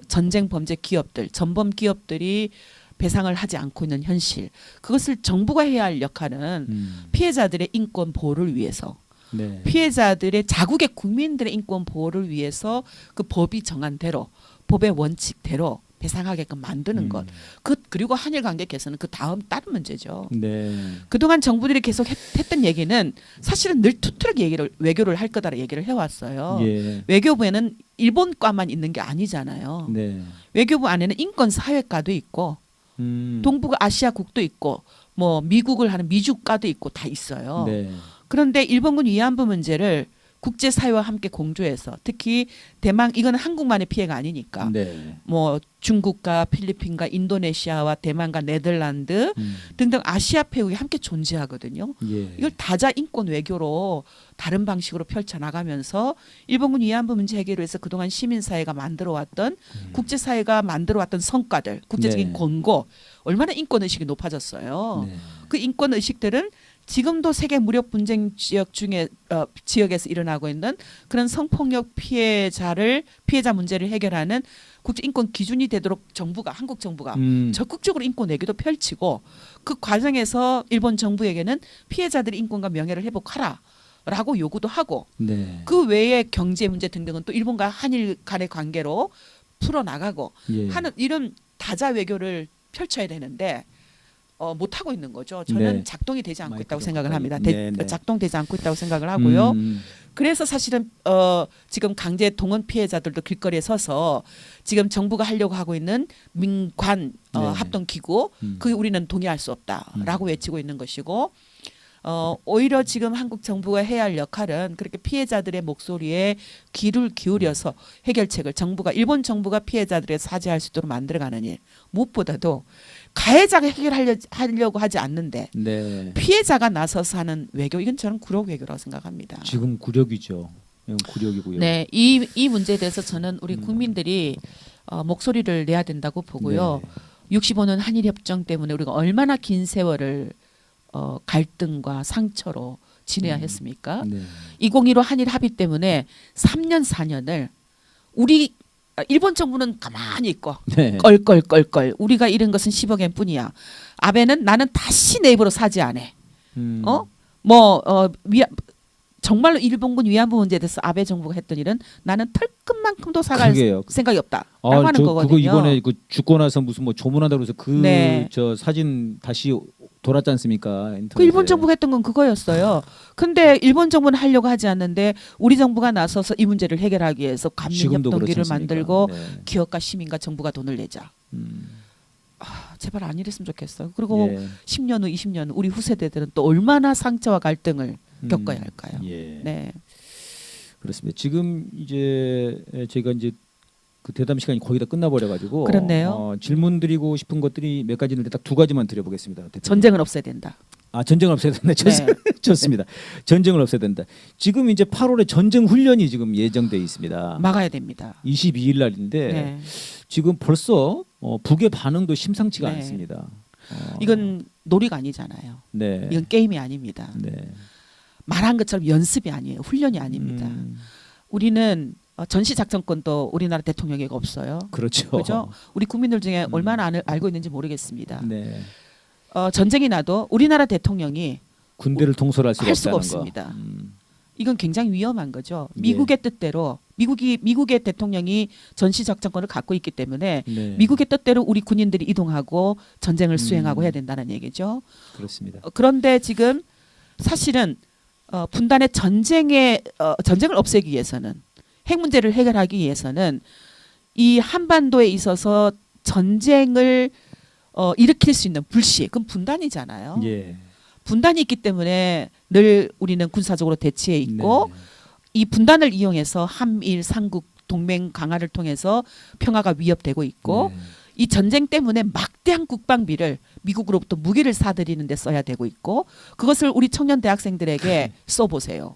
전쟁 범죄 기업들 전범 기업들이 배상을 하지 않고 있는 현실 그것을 정부가 해야 할 역할은 피해자들의 인권 보호를 위해서 네. 피해자들의 자국의 국민들의 인권 보호를 위해서 그 법이 정한 대로 법의 원칙대로 배상하게끔 만드는 것. 그리고 한일 관계 개선은 그 다음 다른 문제죠. 네. 그동안 정부들이 계속 했던 얘기는 사실은 늘 투트럭 외교를 할 거다라 얘기를 해왔어요. 예. 외교부에는 일본과만 있는 게 아니잖아요. 네. 외교부 안에는 인권사회과도 있고 동북아 아시아국도 있고 뭐 미국을 하는 미주과도 있고 다 있어요. 네. 그런데 일본군 위안부 문제를 국제사회와 함께 공조해서 특히 대만 이거는 한국만의 피해가 아니니까 네. 뭐 중국과 필리핀과 인도네시아와 대만과 네덜란드 등등 아시아 패국이 함께 존재하거든요. 예. 이걸 다자 인권 외교로 다른 방식으로 펼쳐나가면서 일본군 위안부 문제 해결을 위해서 그동안 시민사회가 만들어왔던 국제사회가 만들어왔던 성과들 국제적인 네. 권고 얼마나 인권의식이 높아졌어요. 네. 그 인권의식들은 지금도 세계 무력 분쟁 지역 중에 지역에서 일어나고 있는 그런 성폭력 피해자 문제를 해결하는 국제 인권 기준이 되도록 한국 정부가 적극적으로 인권 외교도 펼치고 그 과정에서 일본 정부에게는 피해자들의 인권과 명예를 회복하라라고 요구도 하고 네. 그 외에 경제 문제 등등은 또 일본과 한일 간의 관계로 풀어나가고 예. 하는 이런 다자 외교를 펼쳐야 되는데 못 하고 있는 거죠. 저는 네. 작동이 되지 않고 있다고 마이크로 생각을 합니다. 네, 네. 작동되지 않고 있다고 생각을 하고요. 그래서 사실은 지금 강제 동원 피해자들도 길거리에 서서 지금 정부가 하려고 하고 있는 민관 네. 합동기구 그 우리는 동의할 수 없다라고 외치고 있는 것이고 오히려 지금 한국 정부가 해야 할 역할은 그렇게 피해자들의 목소리에 귀를 기울여서 해결책을 일본 정부가 피해자들의 사죄할 수 있도록 만들어가는 일 무엇보다도 가해자가 해결하려고 하지 않는데 네. 피해자가 나서서 하는 외교 이건 저는 굴욕 외교라고 생각합니다. 지금 굴욕이죠. 이건 굴욕이고요. 네, 이 문제에 대해서 저는 우리 국민들이 목소리를 내야 된다고 보고요. 네. 65년 한일 협정 때문에 우리가 얼마나 긴 세월을 갈등과 상처로 지내야 했습니까? 네. 2015 한일 합의 때문에 3년 4년을 우리 일본 정부는 가만히 있고 네. 껄껄껄껄 우리가 잃은 것은 10억엔 뿐이야. 아베는 나는 다시 내 입으로 사죄 안 해. 정말로 일본군 위안부 문제에 대해서 아베 정부가 했던 일은 나는 털끝만큼도 사갈 그게요. 생각이 없다라고 하는 거거든요. 그거 이번에 그 죽고 나서 무슨 뭐 조문한다고 해서 그 네. 저 사진 다시 돌았지 않습니까? 인터넷에. 그 일본 정부가 했던 건 그거였어요. 근데 일본 정부는 하려고 하지 않는데 우리 정부가 나서서 이 문제를 해결하기 위해서 지금도 그렇지 감민협동기를 않습니까? 만들고 네. 기업가 시민과 정부가 돈을 내자. 제발 안 이랬으면 좋겠어요. 그리고 예. 10년 후 20년 후 우리 후세대들은 또 얼마나 상처와 갈등을 겪어야 할까요? 예. 네. 그렇습니다. 지금 이제 저희가 이제 그 대담 시간이 거의 다 끝나버려 가지고 그렇네요. 질문 드리고 싶은 것들이 몇 가지 있는데 딱 두 가지만 드려보겠습니다. 대표님. 전쟁은 없애야 된다. 전쟁을 없애야 된다. 네. 좋습니다. 전쟁을 없애야 된다. 지금 이제 8월에 전쟁 훈련이 지금 예정돼 있습니다. 막아야 됩니다. 22일 날인데 네. 지금 벌써 북의 반응도 심상치가 네. 않습니다. 이건 놀이가 아니잖아요. 네. 이건 게임이 아닙니다. 네. 말한 것처럼 연습이 아니에요. 훈련이 아닙니다. 우리는 전시작전권도 우리나라 대통령에게 없어요. 그렇죠. 그죠? 우리 국민들 중에 얼마나 알고 있는지 모르겠습니다. 네. 전쟁이 나도 우리나라 대통령이 군대를 통솔할 수가 할 수가 없다는 없습니다. 거. 이건 굉장히 위험한 거죠. 예. 미국의 뜻대로 미국의 대통령이 전시작전권을 갖고 있기 때문에 네. 미국의 뜻대로 우리 군인들이 이동하고 전쟁을 수행하고 해야 된다는 얘기죠. 그렇습니다. 그런데 지금 사실은 분단의 전쟁을 없애기 위해서는 핵 문제를 해결하기 위해서는 이 한반도에 있어서 전쟁을 일으킬 수 있는 불씨, 그건 분단이잖아요. 예. 분단이 있기 때문에 늘 우리는 군사적으로 대치해 있고 네. 이 분단을 이용해서 한일 삼국 동맹 강화를 통해서 평화가 위협되고 있고 네. 이 전쟁 때문에 막대한 국방비를 미국으로부터 무기를 사들이는 데 써야 되고 있고 그것을 우리 청년 대학생들에게 써보세요.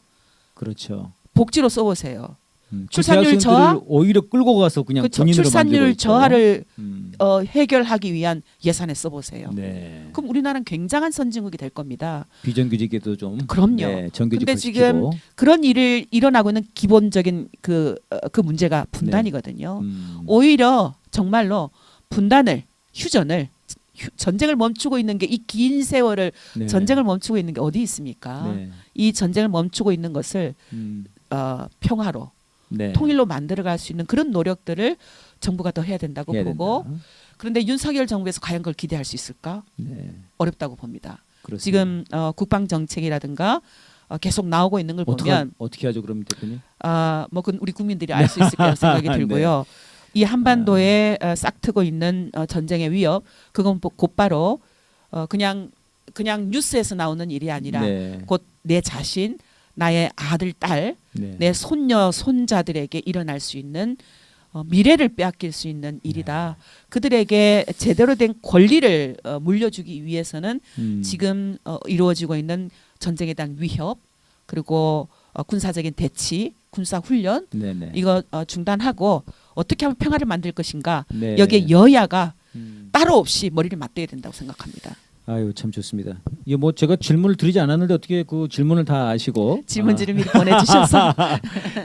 그렇죠. 복지로 써보세요. 그 출산율 대학생들을 저하? 오히려 끌고 가서 그냥 그렇죠. 군인으로 만들고 출산율 있고. 저하를 음. 해결하기 위한 예산에 써보세요. 네. 그럼 우리나라는 굉장한 선진국이 될 겁니다. 비정규직에도 좀 그럼요. 네, 정규직 근데 지금 그런 일을 일어나고 있는 기본적인 그 문제가 분단이거든요. 오히려 정말로 분단을 전쟁을 멈추고 있는 게 이 긴 세월을 네. 전쟁을 멈추고 있는 게 어디 있습니까? 네. 이 전쟁을 멈추고 있는 것을 평화로 네. 통일로 만들어갈 수 있는 그런 노력들을 정부가 더 해야 된다고 해야 보고 된다. 그런데 윤석열 정부에서 과연 그걸 기대할 수 있을까? 네. 어렵다고 봅니다. 그렇습니다. 지금 국방 정책이라든가 계속 나오고 있는 걸 보면 어떻게 하죠, 그럼 대표님? 뭐 그건 우리 국민들이 알 수 있을 거라고 생각이 들고요. 이 한반도에 싹트고 있는 전쟁의 위협, 그건 곧바로 그냥 뉴스에서 나오는 일이 아니라 네. 곧 내 자신, 나의 아들, 딸, 네. 내 손녀, 손자들에게 일어날 수 있는 미래를 빼앗길 수 있는 일이다. 그들에게 제대로 된 권리를 물려주기 위해서는 지금 이루어지고 있는 전쟁에 대한 위협 그리고 군사적인 대치, 군사 훈련 네네. 이거 중단하고 어떻게 하면 평화를 만들 것인가 네. 여기에 여야가 따로 없이 머리를 맞대야 된다고 생각합니다. 아유 참 좋습니다. 이게 뭐 제가 질문을 드리지 않았는데 어떻게 그 질문을 다 아시고 질문지를 미리 보내주셔서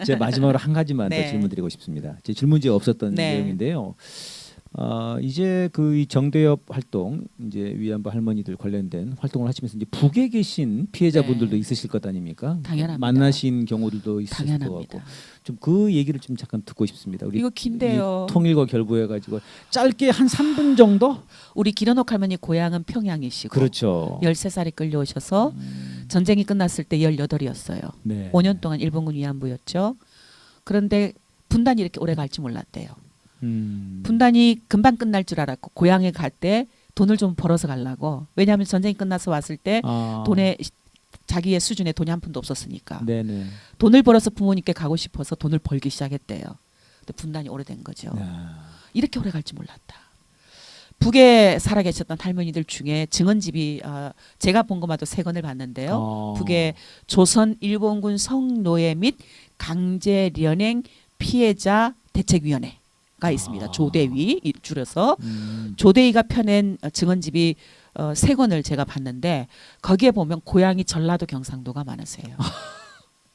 제 마지막으로 한 가지만 네. 더 질문드리고 싶습니다. 제 질문지에 없었던 네. 내용인데요. 이제 그 이 정대협 활동 이제 위안부 할머니들 관련된 활동을 하시면서 이제 북에 계신 피해자분들도 네. 있으실 것 아닙니까? 당연합니다. 만나신 경우들도 있으실 것 같고 당연합니다. 좀 그 얘기를 좀 잠깐 듣고 싶습니다. 우리 이거 긴데요. 이 통일과 결부해가지고 짧게 한 3분 정도? 우리 기런옥 할머니 고향은 평양이시고 그렇죠. 13살이 끌려오셔서 전쟁이 끝났을 때 18이었어요. 네. 5년 동안 일본군 위안부였죠. 그런데 분단이 이렇게 오래 갈지 몰랐대요. 분단이 금방 끝날 줄 알았고 고향에 갈 때 돈을 좀 벌어서 가려고. 왜냐하면 전쟁이 끝나서 왔을 때 돈에 자기의 수준에 돈이 한 푼도 없었으니까. 네네. 돈을 벌어서 부모님께 가고 싶어서 돈을 벌기 시작했대요. 근데 분단이 오래된 거죠. 야. 이렇게 오래 갈지 몰랐다. 북에 살아계셨던 할머니들 중에 증언집이 제가 본 것마도 3권을 봤는데요. 북의 조선 일본군 성노예 및 강제 연행 피해자 대책위원회 조대위가 있습니다. 조대위 줄여서 조대위가 펴낸 증언집이 3권을 제가 봤는데 거기에 보면 고향이 전라도 경상도가 많으세요.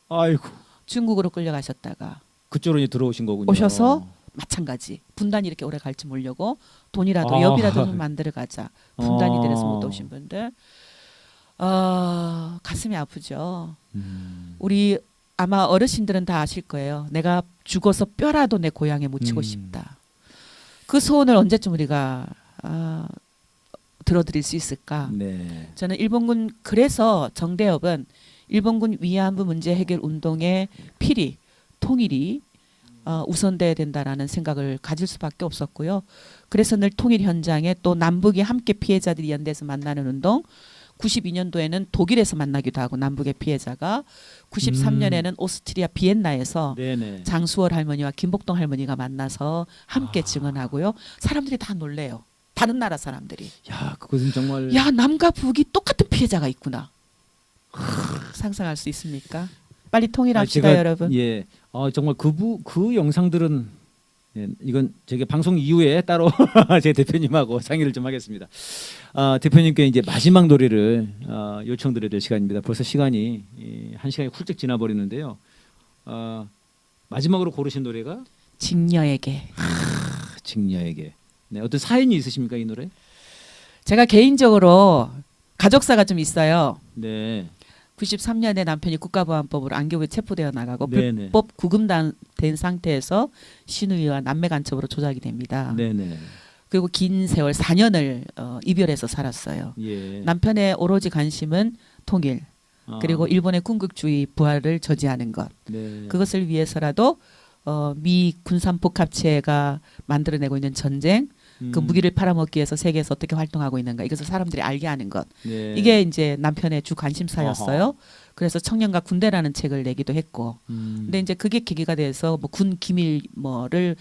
아이고 중국으로 끌려가셨다가 그쪽으로 이제 들어오신 거군요. 오셔서 마찬가지 분단이 이렇게 오래 갈지 모르려고 돈이라도 엽이라도 좀 만들어 가자. 분단이 돼서 못 오신 분들 가슴이 아프죠. 우리 아마 어르신들은 다 아실 거예요. 내가 죽어서 뼈라도 내 고향에 묻히고 싶다. 그 소원을 언제쯤 우리가 들어드릴 수 있을까? 네. 저는 일본군 그래서 정대협은 일본군 위안부 문제 해결 운동의 필히 통일이 우선돼야 된다라는 생각을 가질 수밖에 없었고요. 그래서 늘 통일 현장에 또 남북이 함께 피해자들이 연대해서 만나는 운동 92년도에는 독일에서 만나기도 하고 남북의 피해자가 93년에는 오스트리아 비엔나에서 네네. 장수월 할머니와 김복동 할머니가 만나서 함께 증언하고요. 사람들이 다 놀래요. 다른 나라 사람들이. 야 그것은 정말. 야 남과 북이 똑같은 피해자가 있구나. 상상할 수 있습니까? 빨리 통일합시다 제가, 여러분. 예. 정말 그 영상들은 예, 이건 제가 방송 이후에 따로 제 대표님하고 상의를 좀 하겠습니다. 대표님께 이제 마지막 노래를 요청드려야 될 시간입니다. 벌써 시간이 1시간이 훌쩍 지나버리는데요. 마지막으로 고르신 노래가 직녀에게. 직녀에게. 네, 어떤 사연이 있으십니까 이 노래? 제가 개인적으로 가족사가 좀 있어요. 네. 93년에 남편이 국가보안법으로 안교부에 체포되어 나가고 네네. 불법 구금된 상태에서 신우이와 남매 간첩으로 조작이 됩니다. 네네. 그리고 긴 세월 4년을 이별해서 살았어요. 예. 남편의 오로지 관심은 통일 그리고 일본의 군국주의 부활을 저지하는 것. 네. 그것을 위해서라도 미 군산 복합체가 만들어내고 있는 전쟁 그 무기를 팔아먹기 위해서 세계에서 어떻게 활동하고 있는가 이것을 사람들이 알게 하는 것. 네. 이게 이제 남편의 주 관심사였어요. 그래서 청년과 군대라는 책을 내기도 했고. 근데 이제 그게 계기가 돼서 뭐 군 기밀 뭐를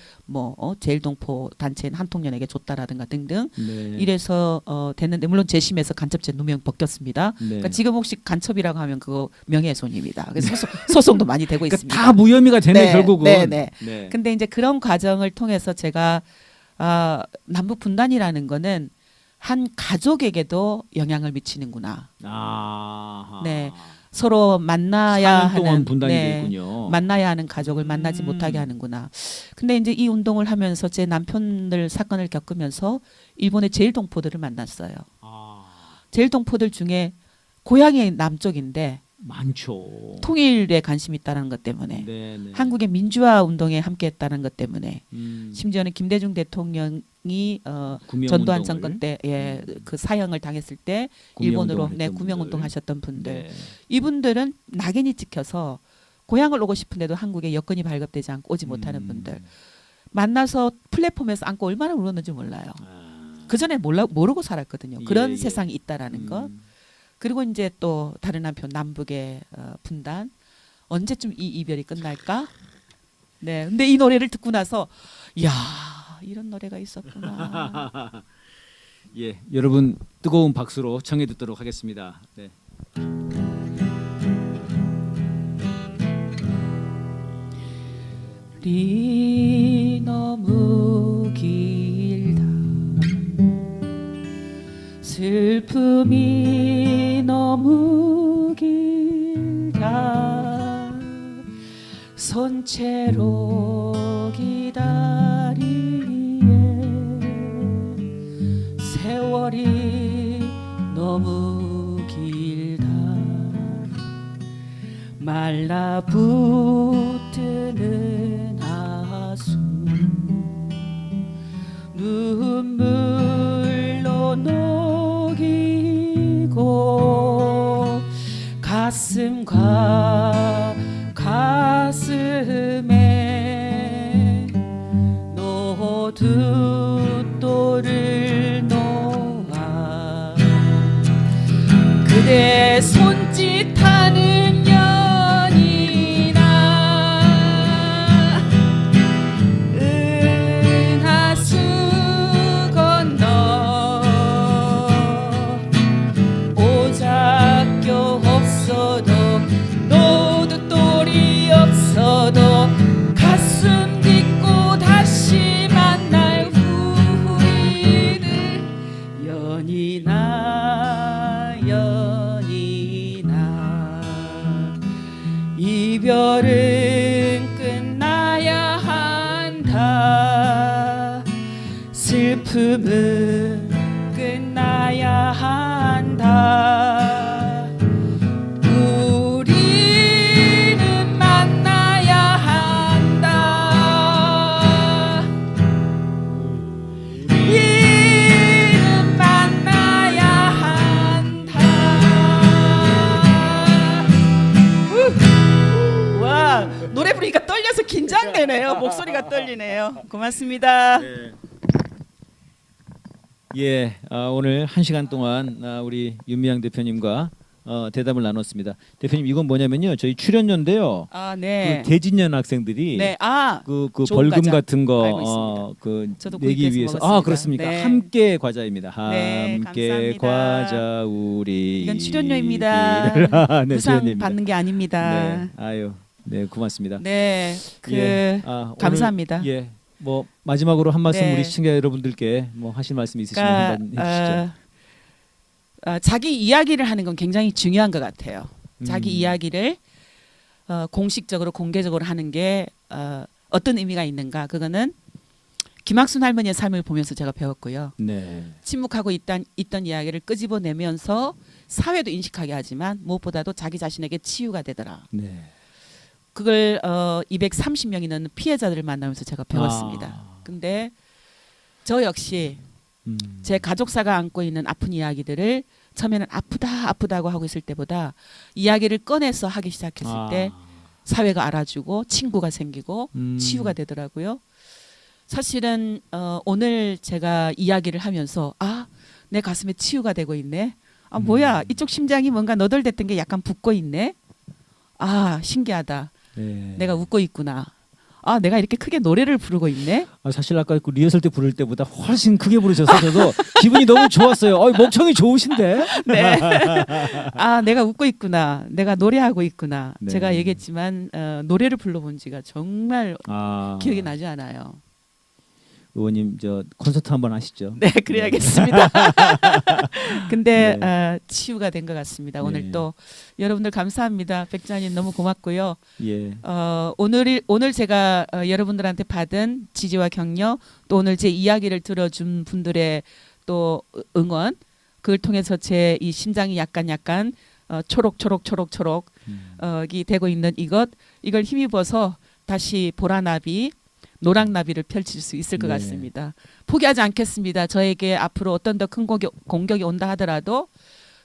제일동포 단체인 한통련에게 줬다라든가 등등. 네. 이래서 됐는데 물론 재심에서 간첩죄 누명 벗겼습니다. 네. 그러니까 지금 혹시 간첩이라고 하면 그거 명예훼손입니다. 그래서 소송도 많이 되고 그러니까 있습니다. 다 무혐의가 되네 네, 결국은. 네, 네. 네. 근데 이제 그런 과정을 통해서 제가 남북 분단이라는 거는 한 가족에게도 영향을 미치는구나. 네. 서로 만나야 4년 동안 하는 분단이 됐군요. 만나야 하는 가족을 만나지 못하게 하는구나. 근데 이제 이 운동을 하면서 제 남편들 사건을 겪으면서 일본의 제일동포들을 만났어요. 제일동포들 중에 고향이 남쪽인데 많죠. 통일에 관심이 있다는 것 때문에 네네. 한국의 민주화 운동에 함께했다는 것 때문에 심지어는 심지어는 김대중 대통령이 전두환 정권 때 그 사형을 당했을 때 일본으로 구명운동 하셨던 분들 네. 이분들은 낙인이 찍혀서 고향을 오고 싶은데도 한국에 여건이 발급되지 않고 오지 못하는 분들 만나서 플랫폼에서 안고 얼마나 울었는지 몰라요. 그 전에 모르고 살았거든요. 그런 예. 세상이 있다라는 것. 그리고 이제 또 다른 한편 남북의 분단 언제쯤 이 이별이 끝날까? 네. 근데 이 노래를 듣고 나서 야 이런 노래가 있었구나. 예, 여러분 뜨거운 박수로 청해 듣도록 하겠습니다. 네. 리 너무 길다 슬픔이 너무 길다 손채로 기다리기에 세월이 너무 길다 말라붙는 하수 눈물로 녹이고 가슴과 가슴에 노두돌을 놓아 그대 손짓하는 연이나 은하수 건너 오작교 없어도 연이나 이별은 끝나야 한다. 슬픔은 끝나야 한다. 우리는 만나야 한다. 우리는 만나야 한다. 와, 노래 부르니까 떨려서 긴장되네요. 목소리가 떨리네요. 고맙습니다. 예, 오늘 1시간 동안 우리 윤미향 대표님과 대담을 나눴습니다. 대표님 이건 뭐냐면요, 저희 출연료인데요. 아, 네. 그 대진년 학생들이 네, 그 좋은 벌금 과자 같은 알고 거 그 저도 내기 구입해서 위해서 먹었습니다. 그렇습니까? 네. 함께 과자입니다. 네, 함께 감사합니다. 과자 우리 이건 출연료입니다. 네, 부상 출연료입니다. 받는 게 아닙니다. 네, 아유, 네, 고맙습니다. 네, 예, 감사합니다. 오늘, 예, 뭐 마지막으로 한 말씀 네. 우리 시청자 여러분들께 뭐 하실 말씀 있으시면 그러니까, 한번 해주시죠. 자기 이야기를 하는 건 굉장히 중요한 것 같아요. 자기 음. 이야기를 공식적으로 공개적으로 하는 게 어떤 의미가 있는가? 그거는 김학순 할머니의 삶을 보면서 제가 배웠고요. 네, 침묵하고 있던 이야기를 끄집어내면서 사회도 인식하게 하지만 무엇보다도 자기 자신에게 치유가 되더라. 네. 그걸 230명이 넘는 피해자들을 만나면서 제가 배웠습니다. 근데 저 역시 제 가족사가 안고 있는 아픈 이야기들을 처음에는 아프다고 하고 있을 때보다 이야기를 꺼내서 하기 시작했을 때 사회가 알아주고 친구가 생기고 치유가 되더라고요. 사실은 오늘 제가 이야기를 하면서 내 가슴에 치유가 되고 있네. 뭐야, 이쪽 심장이 뭔가 너덜댔던 게 약간 붓고 있네. 신기하다. 네. 내가 웃고 있구나. 내가 이렇게 크게 노래를 부르고 있네. 사실 아까 그 리허설 때 부를 때보다 훨씬 크게 부르셔서 저도 기분이 너무 좋았어요. 목청이 좋으신데. 네. 내가 웃고 있구나. 내가 노래하고 있구나. 네. 제가 얘기했지만 노래를 불러본 지가 정말 기억이 네. 나지 않아요. 의원님 저 콘서트 한번 하시죠. 네, 그래야겠습니다. 근데 네. 치유가 된 것 같습니다. 오늘 네. 또 여러분들 감사합니다. 백자님 너무 고맙고요. 예. 오늘 제가 여러분들한테 받은 지지와 격려, 또 오늘 제 이야기를 들어준 분들의 또 응원, 그걸 통해서 제 이 심장이 약간 초록이 되고 있는 이걸 힘입어서 다시 보라나비, 노랑나비를 펼칠 수 있을 것 네. 같습니다. 포기하지 않겠습니다. 저에게 앞으로 어떤 더 큰 공격이 온다 하더라도,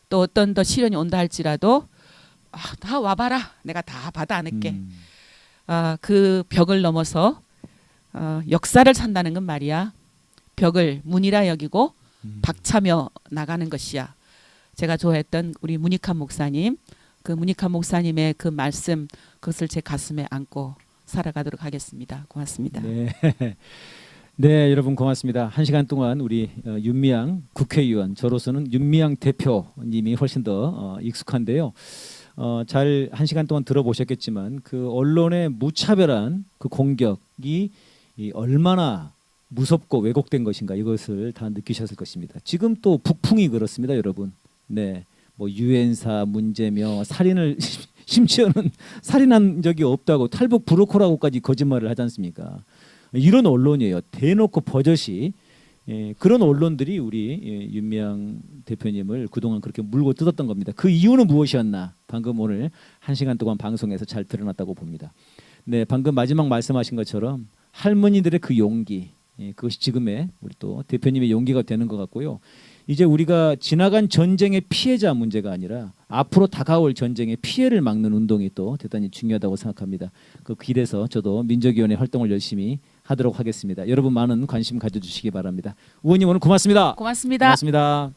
또 어떤 더 시련이 온다 할지라도 다 와봐라. 내가 다 받아 안을게. 그 벽을 넘어서 역사를 산다는 건 말이야. 벽을 문이라 여기고 박차며 나가는 것이야. 제가 좋아했던 우리 문익환 목사님, 그 문익환 목사님의 그 말씀, 그것을 제 가슴에 안고 살아가도록 하겠습니다. 고맙습니다. 네. 네, 여러분 고맙습니다. 1시간 동안 우리 윤미향 국회의원, 저로서는 윤미향 대표님이 훨씬 더 익숙한데요. 잘 1시간 동안 들어보셨겠지만 그 언론의 무차별한 그 공격이 얼마나 무섭고 왜곡된 것인가, 이것을 다 느끼셨을 것입니다. 지금 또 북풍이 그렇습니다, 여러분. 네, 뭐 유엔사 문제며 살인을 심지어는 살인한 적이 없다고 탈북 브로커라고까지 거짓말을 하지 않습니까? 이런 언론이에요. 대놓고 버젓이. 그런 언론들이 우리 윤미향 대표님을 그동안 그렇게 물고 뜯었던 겁니다. 그 이유는 무엇이었나? 방금 오늘 1시간 동안 방송에서 잘 드러났다고 봅니다. 네, 방금 마지막 말씀하신 것처럼 할머니들의 그 용기, 그것이 지금의 우리 또 대표님의 용기가 되는 것 같고요. 이제 우리가 지나간 전쟁의 피해자 문제가 아니라 앞으로 다가올 전쟁의 피해를 막는 운동이 또 대단히 중요하다고 생각합니다. 그 길에서 저도 민족위원회 활동을 열심히 하도록 하겠습니다. 여러분 많은 관심 가져주시기 바랍니다. 의원님 오늘 고맙습니다. 고맙습니다. 고맙습니다.